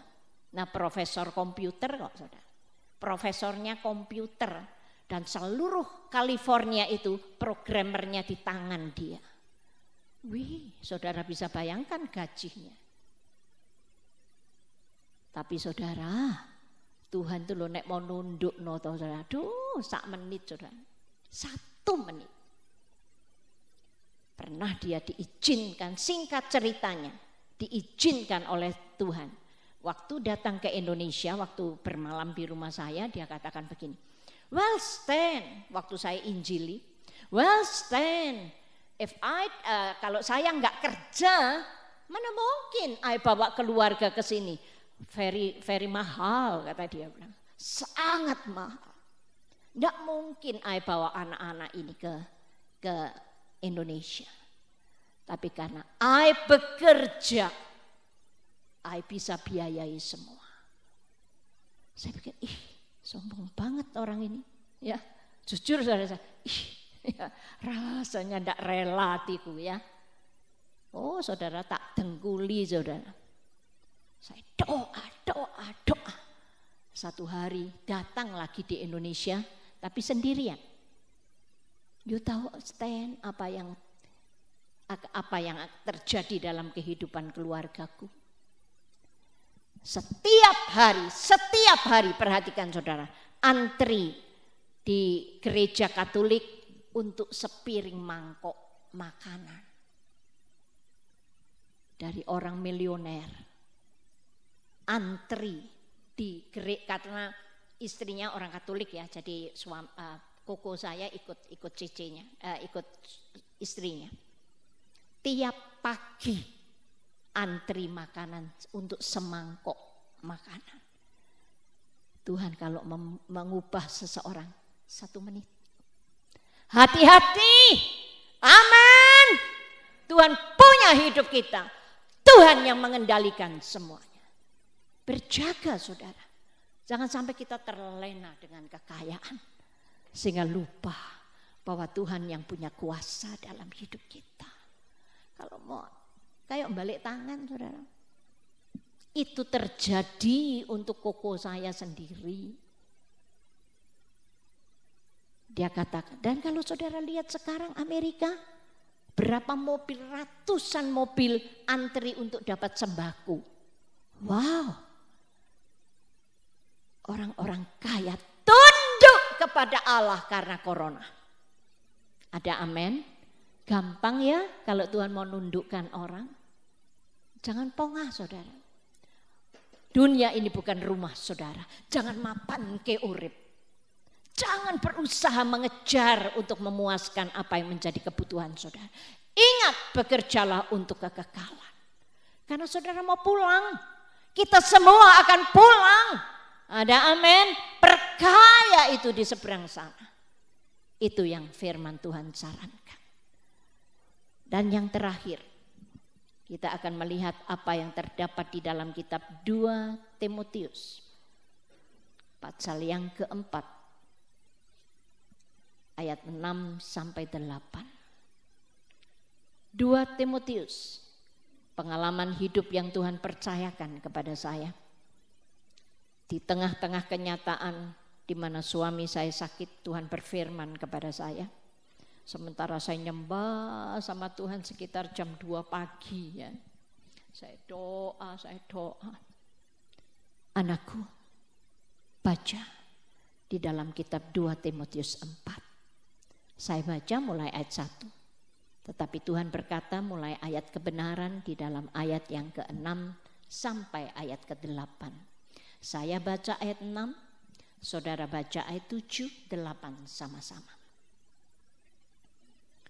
Speaker 1: Nah profesor komputer kok saudara. Profesornya komputer dan seluruh California itu programmernya di tangan dia. Wih saudara bisa bayangkan gajinya. Tapi saudara, Tuhan tuh lo nek mau nunduk no saudara, aduh sak menit saudara, 1 menit. Pernah dia diizinkan, singkat ceritanya, diizinkan oleh Tuhan. Waktu datang ke Indonesia, waktu bermalam di rumah saya, dia katakan begini, well Stan, waktu saya injili, well Stan, kalau saya nggak kerja, mana mungkin I bawa keluarga ke sini. Very mahal kata dia bilang, sangat mahal. Tidak mungkin I bawa anak-anak ini ke Indonesia. Tapi karena I bekerja, I bisa biayai semua. Saya pikir, sombong banget orang ini. Ya, jujur saudara saya, ya, rasanya tidak rela hatiku ya. Oh saudara tak dengkuli saudara. Saya doa. Satu hari datang lagi di Indonesia, tapi sendirian. You tahu Stan apa yang terjadi dalam kehidupan keluargaku? Setiap hari perhatikan saudara, antri di gereja Katolik untuk sepiring mangkok makanan dari orang milioner. Antri di karena istrinya orang Katolik ya, jadi koko saya ikut cecenya, ikut istrinya. Tiap pagi antri makanan untuk semangkok makanan. Tuhan kalau mengubah seseorang 1 menit. Hati-hati, aman. Tuhan punya hidup kita. Tuhan yang mengendalikan semuanya. Berjaga saudara, jangan sampai kita terlena dengan kekayaan sehingga lupa bahwa Tuhan yang punya kuasa dalam hidup kita. Kalau mau kayak balik tangan saudara, itu terjadi untuk koko saya sendiri. Dia katakan, dan kalau saudara lihat sekarang Amerika, berapa mobil, ratusan mobil antri untuk dapat sembako. Wow. Orang-orang kaya tunduk kepada Allah karena corona. Ada amin? Gampang ya kalau Tuhan mau nundukkan orang. Jangan pongah saudara. Dunia ini bukan rumah saudara. Jangan mapan ke urip. Jangan berusaha mengejar untuk memuaskan apa yang menjadi kebutuhan saudara. Ingat, bekerjalah untuk kekekalan. Karena saudara mau pulang. Kita semua akan pulang. Ada amin? Perkaya itu di seberang sana. Itu yang firman Tuhan sarankan. Dan yang terakhir, kita akan melihat apa yang terdapat di dalam kitab 2 Timotius. Pasal yang keempat, ayat 6 sampai 8. 2 Timotius, pengalaman hidup yang Tuhan percayakan kepada saya. Di tengah-tengah kenyataan di mana suami saya sakit, Tuhan berfirman kepada saya. Sementara saya nyembah sama Tuhan sekitar jam 2 pagi ya. Saya doa. Anakku, baca di dalam kitab 2 Timotius 4. Saya baca mulai ayat 1. Tetapi Tuhan berkata mulai ayat kebenaran di dalam ayat yang ke-6 sampai ayat ke-8. Saya baca ayat 6, saudara baca ayat 7, 8 sama-sama.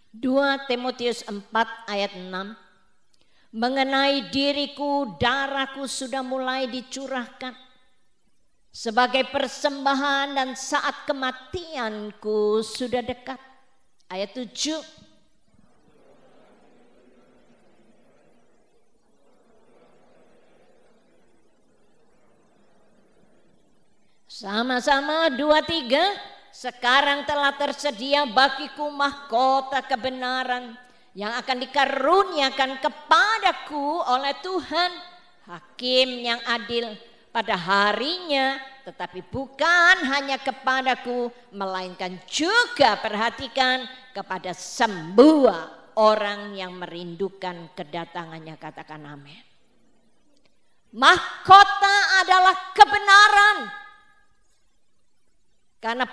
Speaker 1: 2 Timotius 4 ayat 6. Mengenai diriku, darahku sudah mulai dicurahkan sebagai persembahan dan saat kematianku sudah dekat. Ayat 7. Sama-sama 2, 3. Sekarang telah tersedia bagiku mahkota kebenaran yang akan dikaruniakan kepadaku oleh Tuhan, hakim yang adil pada harinya, tetapi bukan hanya kepadaku, melainkan juga perhatikan kepada semua orang yang merindukan kedatangannya. Katakan amin. Mahkota adalah kebenaran. Karena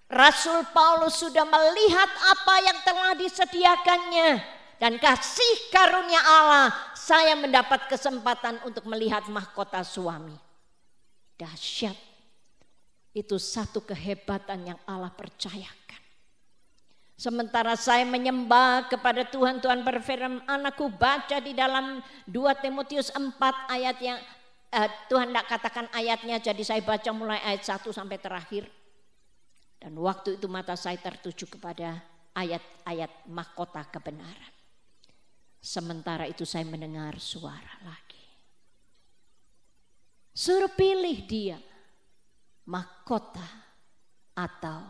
Speaker 1: Rasul Paulus sudah melihat apa yang telah disediakannya. Dan kasih karunia Allah, saya mendapat kesempatan untuk melihat mahkota suami. Dahsyat. Itu satu kehebatan yang Allah percayakan. Sementara saya menyembah kepada Tuhan, Tuhan berfirman, anakku baca di dalam 2 Timotius 4 ayat yang Tuhan tidak katakan ayatnya, jadi saya baca mulai ayat 1 sampai terakhir. Dan waktu itu mata saya tertuju kepada ayat-ayat mahkota kebenaran. Sementara itu saya mendengar suara lagi. Suruh pilih dia, mahkota atau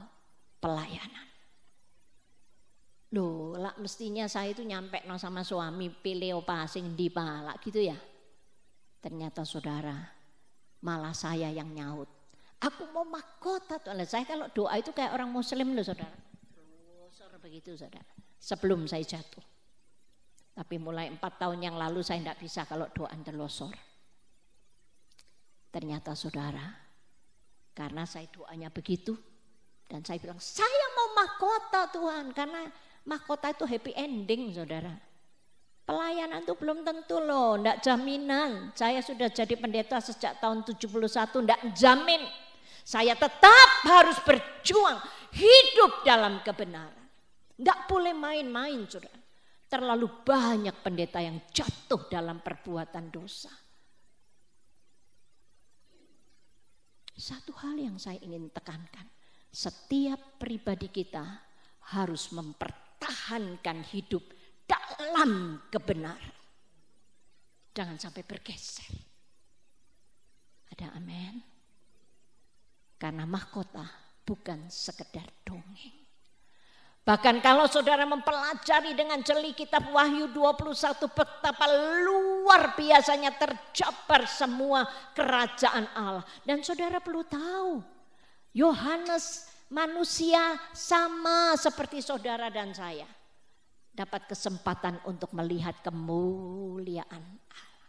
Speaker 1: pelayanan. Loh, lah mestinya saya itu nyampe no sama suami, pilih apa sing di palak gitu ya. Ternyata saudara, malah saya yang nyaut. Aku mau mahkota tuh. Saya kalau doa itu kayak orang muslim loh saudara. Losor begitu saudara. Sebelum saya jatuh. Tapi mulai 4 tahun yang lalu saya tidak bisa kalau doa terlosor. Ternyata saudara, karena saya doanya begitu. Dan saya bilang saya mau mahkota Tuhan. Karena mahkota itu happy ending saudara. Pelayanan itu belum tentu loh. Tidak jaminan. Saya sudah jadi pendeta sejak tahun 71. Tidak jamin. Saya tetap harus berjuang hidup dalam kebenaran. Tidak boleh main-main saudara. Terlalu banyak pendeta yang jatuh dalam perbuatan dosa. Satu hal yang saya ingin tekankan. Setiap pribadi kita harus mempertahankan hidup dalam kebenaran. Jangan sampai bergeser. Ada amin. Karena mahkota bukan sekedar dongeng. Bahkan kalau saudara mempelajari dengan jeli kitab Wahyu 21, betapa luar biasanya terjabar semua kerajaan Allah. Dan saudara perlu tahu, Yohanes manusia sama seperti saudara dan saya. Dapat kesempatan untuk melihat kemuliaan Allah.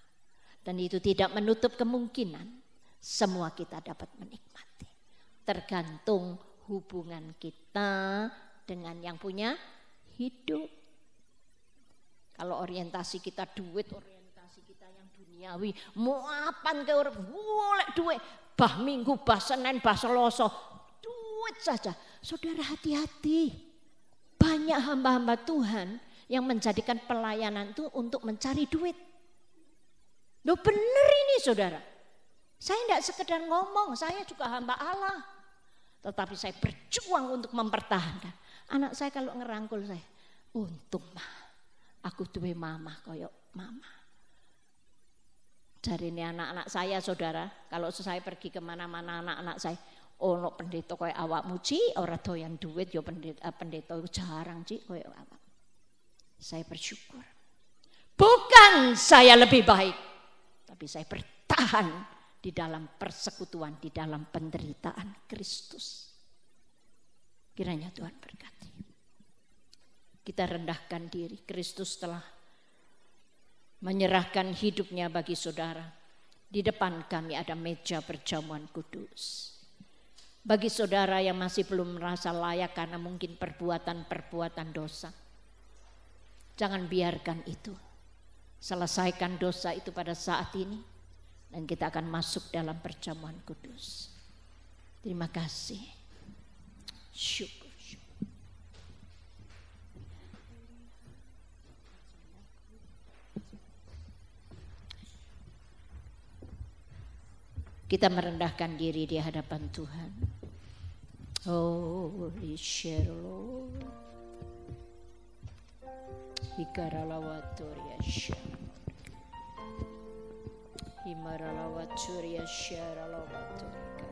Speaker 1: Dan itu tidak menutup kemungkinan semua kita dapat menikmati. Tergantung hubungan kita dengan yang punya hidup. Kalau orientasi kita duit, orientasi kita yang duniawi, muapan ke orang, golek duit, bah Minggu, bah Senin, bah Selasa, duit saja. Saudara hati-hati, banyak hamba-hamba Tuhan yang menjadikan pelayanan itu untuk mencari duit. Loh bener ini saudara. Saya tidak sekedar ngomong, saya juga hamba Allah. Tetapi saya berjuang untuk mempertahankan. Anak saya kalau ngerangkul saya, untung mah aku duwe mama koyok mama. Dari ini anak-anak saya saudara, kalau saya pergi kemana-mana anak-anak saya, ono pendeta koyok awakmu Ci, ora doyan duit, yo pendeta jarang Ci koyok awak. Saya bersyukur. Bukan saya lebih baik, tapi saya bertahan di dalam persekutuan, di dalam penderitaan Kristus. Kiranya Tuhan berkati. Kita rendahkan diri. Kristus telah menyerahkan hidupnya bagi saudara. Di depan kami ada meja perjamuan kudus. Bagi saudara yang masih belum merasa layak karena mungkin perbuatan-perbuatan dosa, jangan biarkan itu. Selesaikan dosa itu pada saat ini. Dan kita akan masuk dalam perjamuan kudus. Terima kasih. Syukur. Kita merendahkan diri di hadapan Tuhan. Holy Shero. Hikaralawatoria Shero. Himaralawaturia Sheralawaturia.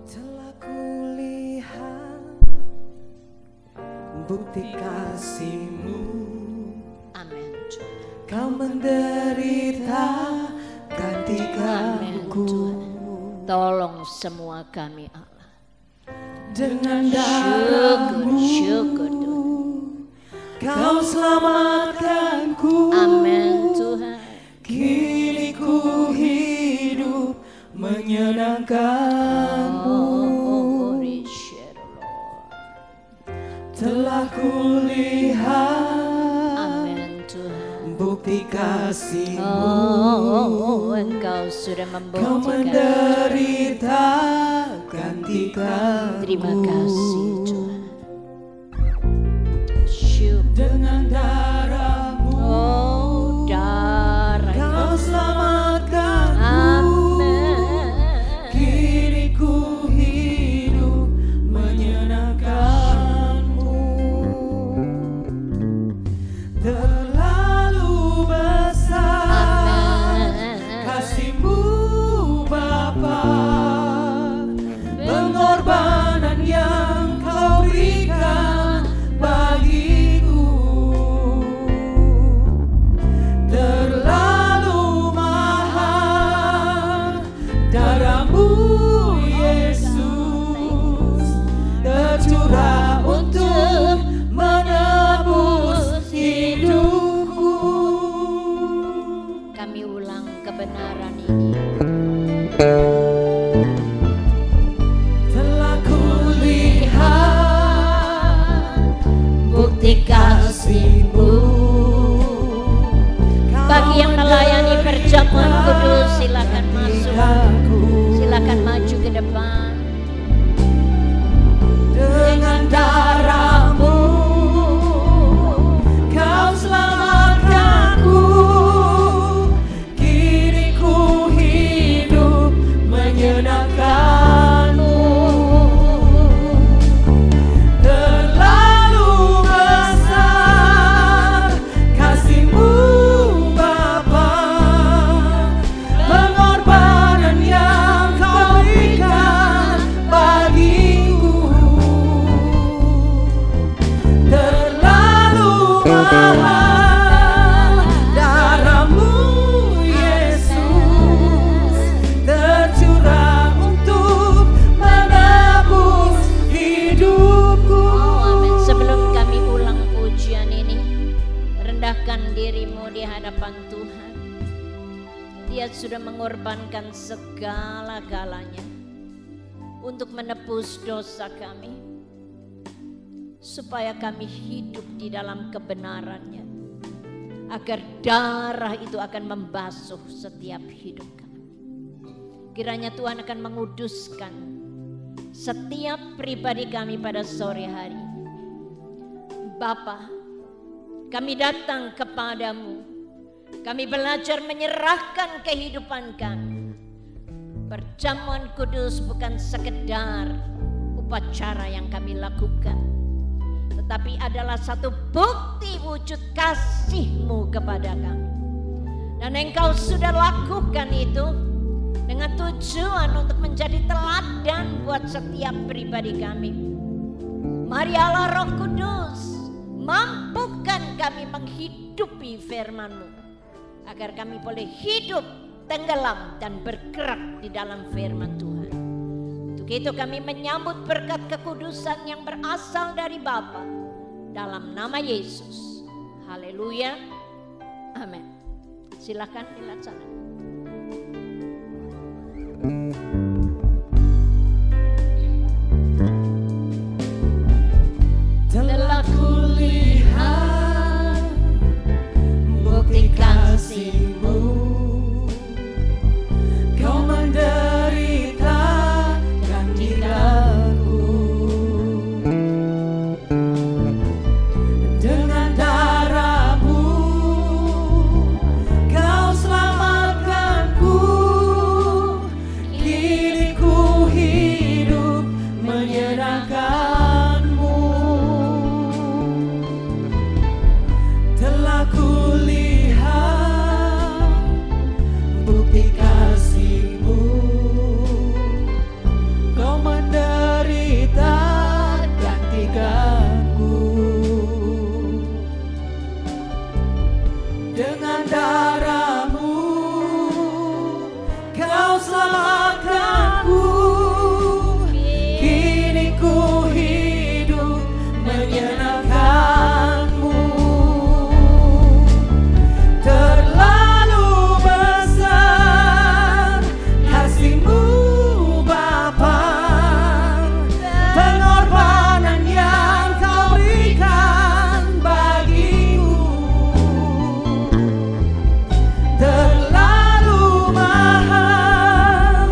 Speaker 3: Telah kulihat bukti kasih-Mu.
Speaker 1: Amin.
Speaker 3: Kau menderita
Speaker 1: Amin
Speaker 3: gantikanku.
Speaker 1: Tuhan. Tolong semua kami Allah.
Speaker 3: Dengan
Speaker 1: Syukur,
Speaker 3: darah-Mu
Speaker 1: syukur Tuhan.
Speaker 3: Kau selamatkanku.
Speaker 1: Amin Tuhan.
Speaker 3: Kini ku hidup menyenangkan-Mu. Telah kulihat
Speaker 1: Amin Tuhan.
Speaker 3: bukti kasih-Mu.
Speaker 1: Engkau sudah
Speaker 3: Kau
Speaker 1: membuktikan.
Speaker 3: menderita gantikanku.
Speaker 1: Terima kasih Tuhan. Syukur.
Speaker 3: Dengan darah-Mu
Speaker 1: Oh darah
Speaker 3: Kau selamatkanku.
Speaker 1: Amin.
Speaker 3: Kini ku hidup menyenangkan-Mu. Terlalu besar kasih-Mu Bapa, pengorbanan yang Kau berikan bagiku. Terlalu mahal darah-Mu Yesus, tercurah untuk menebus hidupku.
Speaker 1: Kami ulang kebenaran ini.
Speaker 3: Telah kulihat bukti kasih-Mu.
Speaker 1: Bagi yang melayani perjamuan kudus, silakan masuk, silakan maju ke depan.
Speaker 3: Dengan darah-Mu Kau selamatkanku. Kini ku hidup menyenangkan-Mu. Terlalu besar kasih-Mu Bapa, pengorbanan yang Kau berikan bagiku. Terlalu mahal darah-Mu Yesus, tercurah untuk menebus hidupku.
Speaker 1: Amin. Sebelum kami ulang pujian ini, rendahkan dirimu di hadapan Tuhan. Dia sudah mengorbankan segala-galanya. untuk menebus dosa kami, supaya kami hidup di dalam kebenarannya, agar darah itu akan membasuh setiap hidup kami. Kiranya Tuhan akan menguduskan setiap pribadi kami pada sore hari ini. Bapa, kami datang kepadamu, kami belajar menyerahkan kehidupan kami. Perjamuan kudus bukan sekedar upacara yang kami lakukan, tetapi adalah satu bukti wujud kasih-Mu kepada kami. Dan Engkau sudah lakukan itu dengan tujuan untuk menjadi teladan buat setiap pribadi kami. Mari Allah Roh Kudus, mampukan kami menghidupi firman-Mu, agar kami boleh hidup, tenggelam dan bergerak di dalam firman Tuhan. Untuk itu kami menyambut berkat kekudusan yang berasal dari Bapa, dalam nama Yesus. Haleluya. Amin. Silakan dilaksanakan.
Speaker 3: Telah kulihat bukti kasih-Mu, Kau menderita gantikanku. Dengan darah-Mu Kau selamatkanku. Kini ku hidup menyenangkan-Mu. Telah kulihat bukti kasih-Mu, Kau menderita gantikanku. Dengan darah-Mu Kau selamatkanku. Kini ku hidup menyenangkan-Mu. Terlalu besar kasih-Mu Bapa, pengorbanan yang Kau berikan bagiku. Terlalu mahal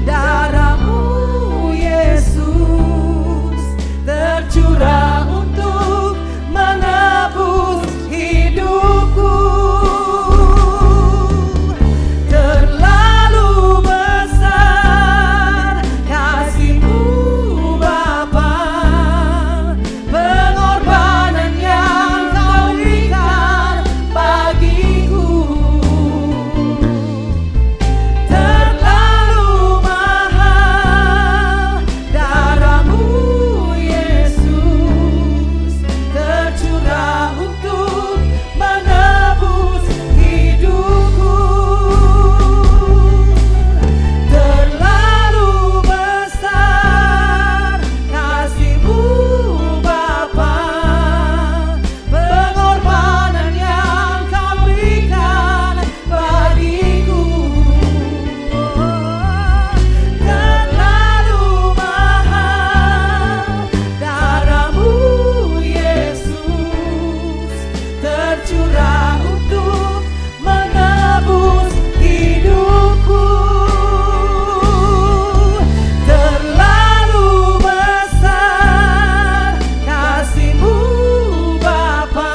Speaker 3: darah-Mu Yesus, tercurah untuk menebus hidupku. Terlalu besar kasih-Mu Bapa, pengorbanan yang Kau berikan bagiku. Terlalu mahal darah-Mu Yesus, tercurah untuk menebus hidupku. Terlalu besar kasih-Mu Bapa, pengorbanan yang Kau berikan bagiku. Terlalu mahal darah-Mu Yesus, tercurah untuk menebus hidupku. Terlalu besar kasih-Mu Bapa,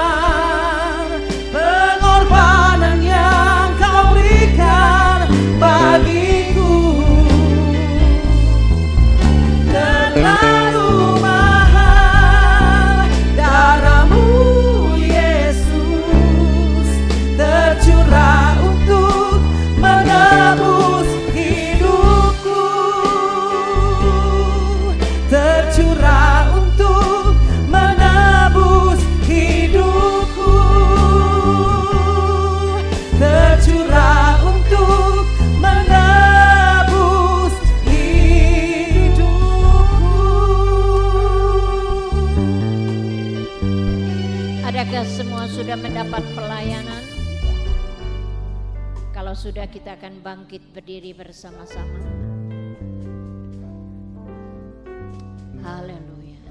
Speaker 3: pengorbanan yang Kau berikan bagiku. Terlalu mahal darah-Mu Yesus, tercurah untuk menebus hidupku. Tercurah untuk menebus hidupku. Tercurah untuk menebus hidupku.
Speaker 1: Adakah semua sudah mendapat pelayanan? Kalau sudah, kita akan bangkit berdiri bersama-sama. Haleluya.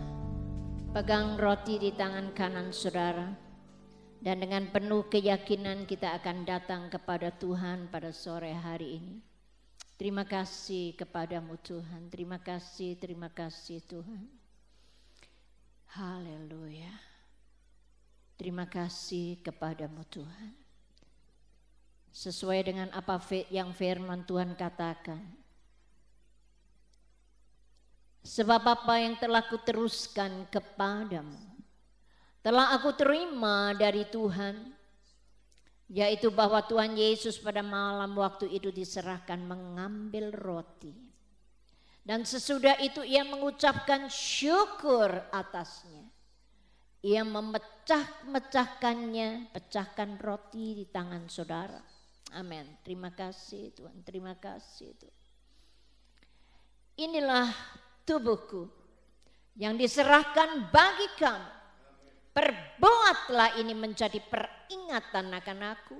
Speaker 1: Pegang roti di tangan kanan saudara. Dan dengan penuh keyakinan kita akan datang kepada Tuhan pada sore hari ini. Terima kasih kepadamu Tuhan. Terima kasih Tuhan. Haleluya. Terima kasih kepadamu Tuhan. Sesuai dengan apa yang firman Tuhan katakan. Sebab apa yang telah kuteruskan kepadamu, telah aku terima dari Tuhan, yaitu bahwa Tuhan Yesus pada malam waktu itu diserahkan mengambil roti. Dan sesudah itu ia mengucapkan syukur atasnya. Ia pecahkan roti di tangan saudara. Amin. Terima kasih Tuhan, terima kasih Tuhan. Inilah tubuhku yang diserahkan bagi kamu. Perbuatlah ini menjadi peringatan akan aku.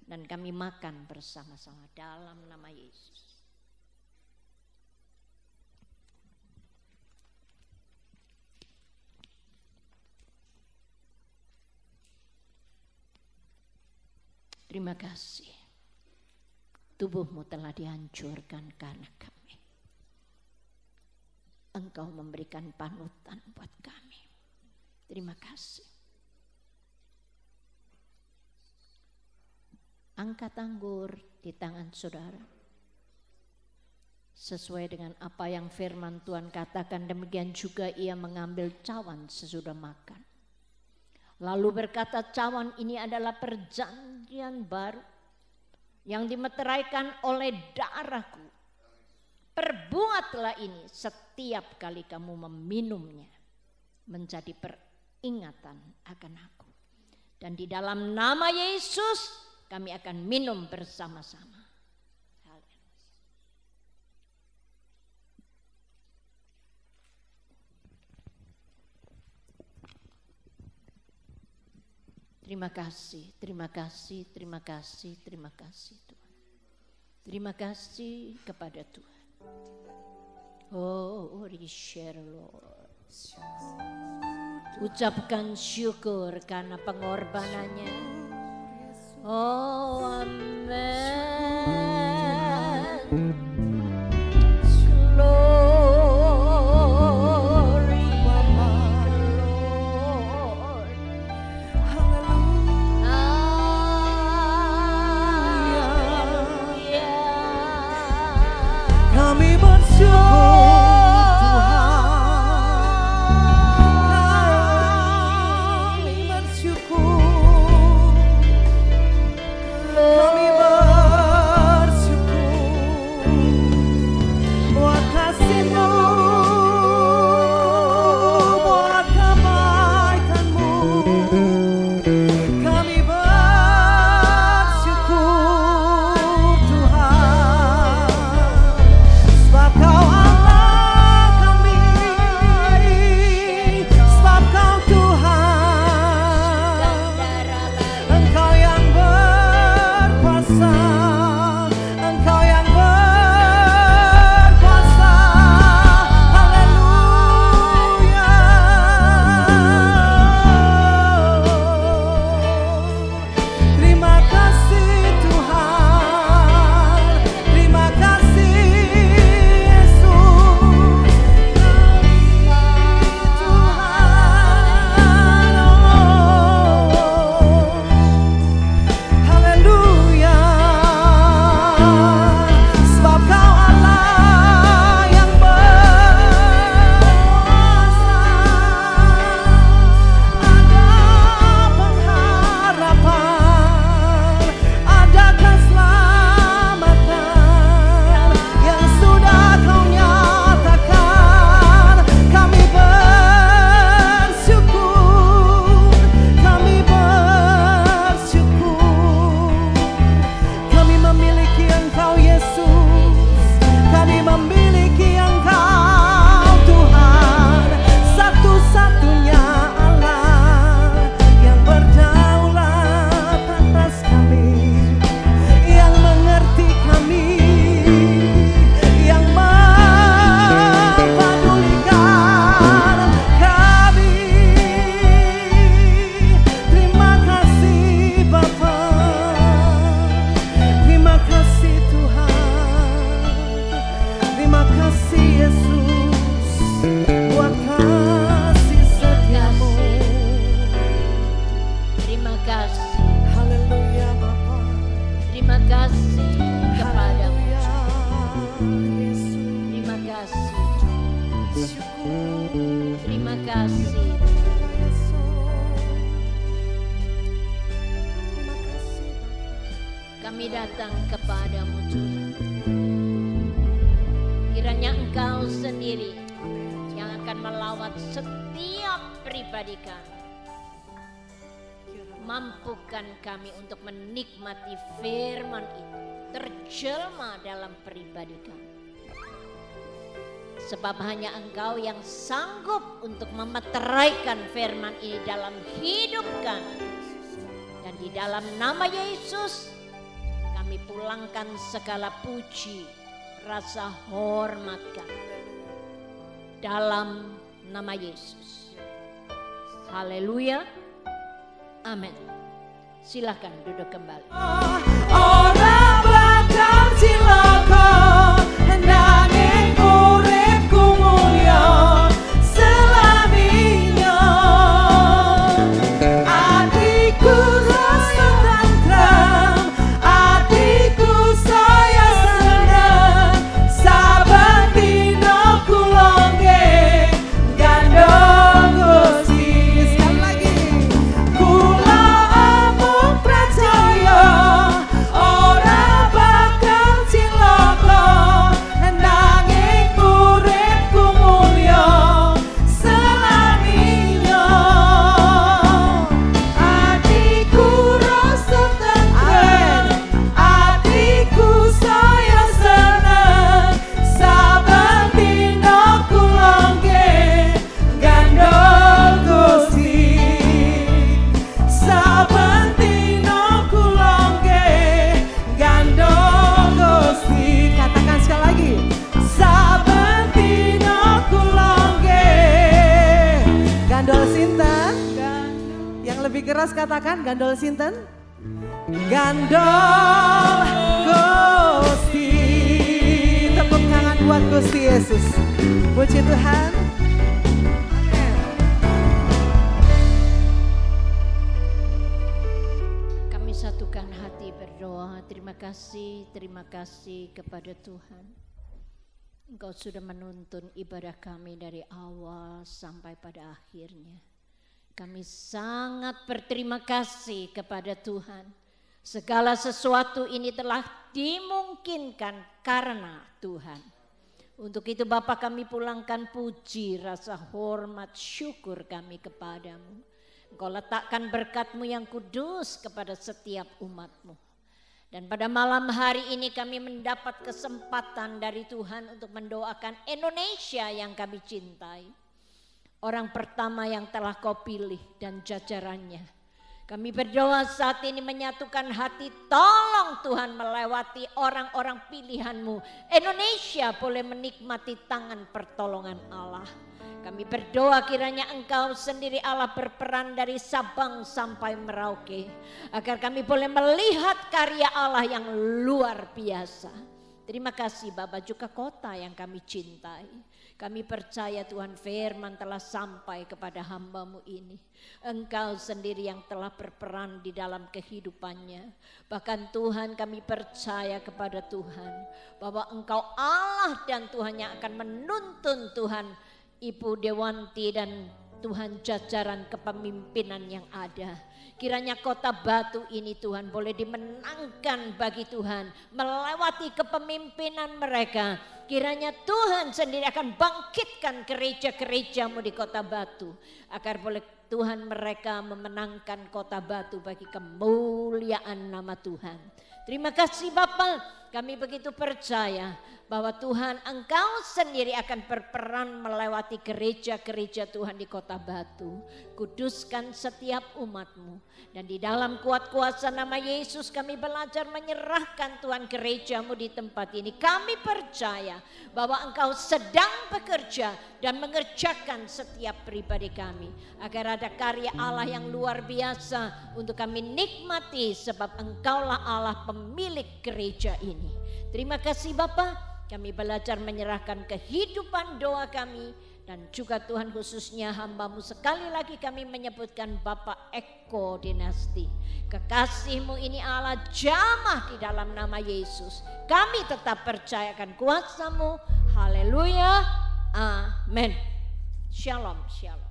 Speaker 1: Dan kami makan bersama-sama dalam nama Yesus. Terima kasih. Tubuhmu telah dihancurkan karena kami. Engkau memberikan panutan buat kami. Terima kasih. Angkat anggur di tangan saudara. Sesuai dengan apa yang firman Tuhan katakan, demikian juga ia mengambil cawan sesudah makan. Lalu berkata, cawan ini adalah perjanjian baru yang dimeteraikan oleh darahku. Perbuatlah ini setiap kali kamu meminumnya menjadi peringatan akan aku. Dan di dalam nama Yesus kami akan minum bersama-sama. Terima kasih, terima kasih, terima kasih, terima kasih Tuhan. Terima kasih kepada Tuhan. Oh, share Lord. Ucapkan syukur karena pengorbanannya. Oh, amen. Kami datang kepadamu Tuhan. Kiranya Engkau sendiri yang akan melawat setiap pribadi kami. Mampukan kami untuk menikmati firman itu terjelma dalam pribadi kami. Sebab hanya Engkau yang sanggup untuk memeteraikan firman ini dalam hidup kami. Dan di dalam nama Yesus kami pulangkan segala puji, rasa hormat kami. Dalam nama Yesus. Haleluya. Amin. Silakan duduk kembali.
Speaker 3: Ora bakal cilaka nanging uripku mulya selaminya. Atiku rasa tentrem, atiku saya seneng, saben dina kula nggih gandeng Gusti. Sekali lagi. Kula amung percaya ora bakal cilaka nanging uripku mulya selaminya. Atiku rasa tentrem, atiku saya seneng, saben dina kula nggih gandeng Gusti. Saben dina kula nggih gandeng Gusti. Katakan sekali lagi. Saben dina kula nggih
Speaker 2: Gandol sinten? Yang lebih keras katakan gandol sinten? Gandol Gusti. Tepuk tangan buat Gusti Yesus. Puji Tuhan. Amin.
Speaker 1: Kami satukan hati berdoa. Terima kasih kepada Tuhan. Engkau sudah menuntun ibadah kami dari awal sampai pada akhirnya. Kami sangat berterima kasih kepada Tuhan. Segala sesuatu ini telah dimungkinkan karena Tuhan. Untuk itu Bapa, kami pulangkan puji, rasa hormat, syukur kami kepadamu. Engkau letakkan berkat-Mu yang kudus kepada setiap umat-Mu. Dan pada malam hari ini kami mendapat kesempatan dari Tuhan untuk mendoakan Indonesia yang kami cintai. Orang pertama yang telah Kau pilih dan jajarannya. Kami berdoa saat ini menyatukan hati, tolong Tuhan melewati orang-orang pilihan-Mu. Indonesia boleh menikmati tangan pertolongan Allah. Kami berdoa kiranya Engkau sendiri Allah berperan dari Sabang sampai Merauke. Agar kami boleh melihat karya Allah yang luar biasa. Terima kasih Bapa, juga kota yang kami cintai. Kami percaya Tuhan firman telah sampai kepada hamba-Mu ini. Engkau sendiri yang telah berperan di dalam kehidupannya. Bahkan Tuhan, kami percaya kepada Tuhan bahwa Engkau Allah dan Tuhan yang akan menuntun Tuhan Ibu Dewanti dan Tuhan jajaran kepemimpinan yang ada. Kiranya kota Batu ini Tuhan boleh dimenangkan bagi Tuhan melewati kepemimpinan mereka. Kiranya Tuhan sendiri akan bangkitkan gereja-gereja-Mu di kota Batu. Agar boleh Tuhan mereka memenangkan kota Batu bagi kemuliaan nama Tuhan. Terima kasih Bapa, kami begitu percaya bahwa Tuhan Engkau sendiri akan berperan melewati gereja-gereja Tuhan di kota Batu. Kuduskan setiap umat-Mu. Dan di dalam kuat kuasa nama Yesus kami belajar menyerahkan Tuhan gereja-Mu di tempat ini. Kami percaya bahwa Engkau sedang bekerja dan mengerjakan setiap pribadi kami. Agar ada karya Allah yang luar biasa untuk kami nikmati sebab Engkaulah Allah pemilik gereja ini. Terima kasih Bapa. Kami belajar menyerahkan kehidupan doa kami dan juga Tuhan khususnya hamba-Mu. Sekali lagi kami menyebutkan Bapak Eko Dinasti. Kekasih-Mu ini Allah jamah di dalam nama Yesus. Kami tetap percayakan kuasa-Mu. Haleluya. Amin. Shalom, shalom.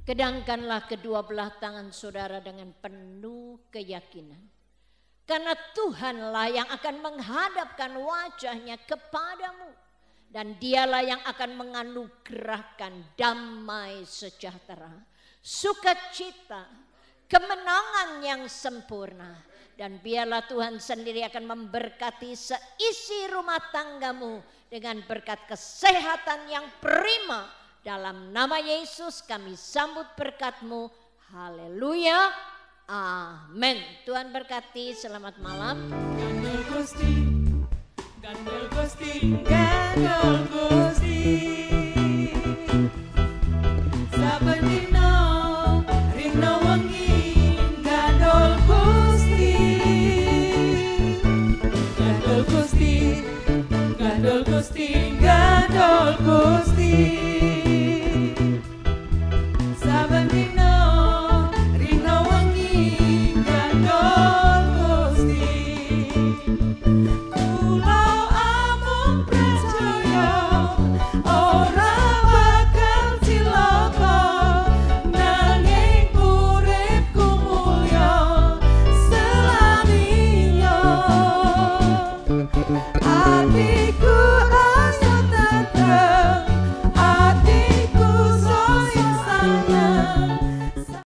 Speaker 1: Kedangkanlah kedua belah tangan saudara dengan penuh keyakinan. Karena Tuhanlah yang akan menghadapkan wajahnya kepadamu. Dan dialah yang akan menganugerahkan damai sejahtera, sukacita, kemenangan yang sempurna. Dan biarlah Tuhan sendiri akan memberkati seisi rumah tanggamu dengan berkat kesehatan yang prima. Dalam nama Yesus kami sambut berkat-Mu. Haleluya. Amin. Tuhan berkati. Selamat malam.
Speaker 3: Gandul Gusti, Gandul Gusti, Gandul Gusti. Saben dina rina wengi Gandul Gusti. Gandul Gusti, Gandul Gusti, Gandul Gusti.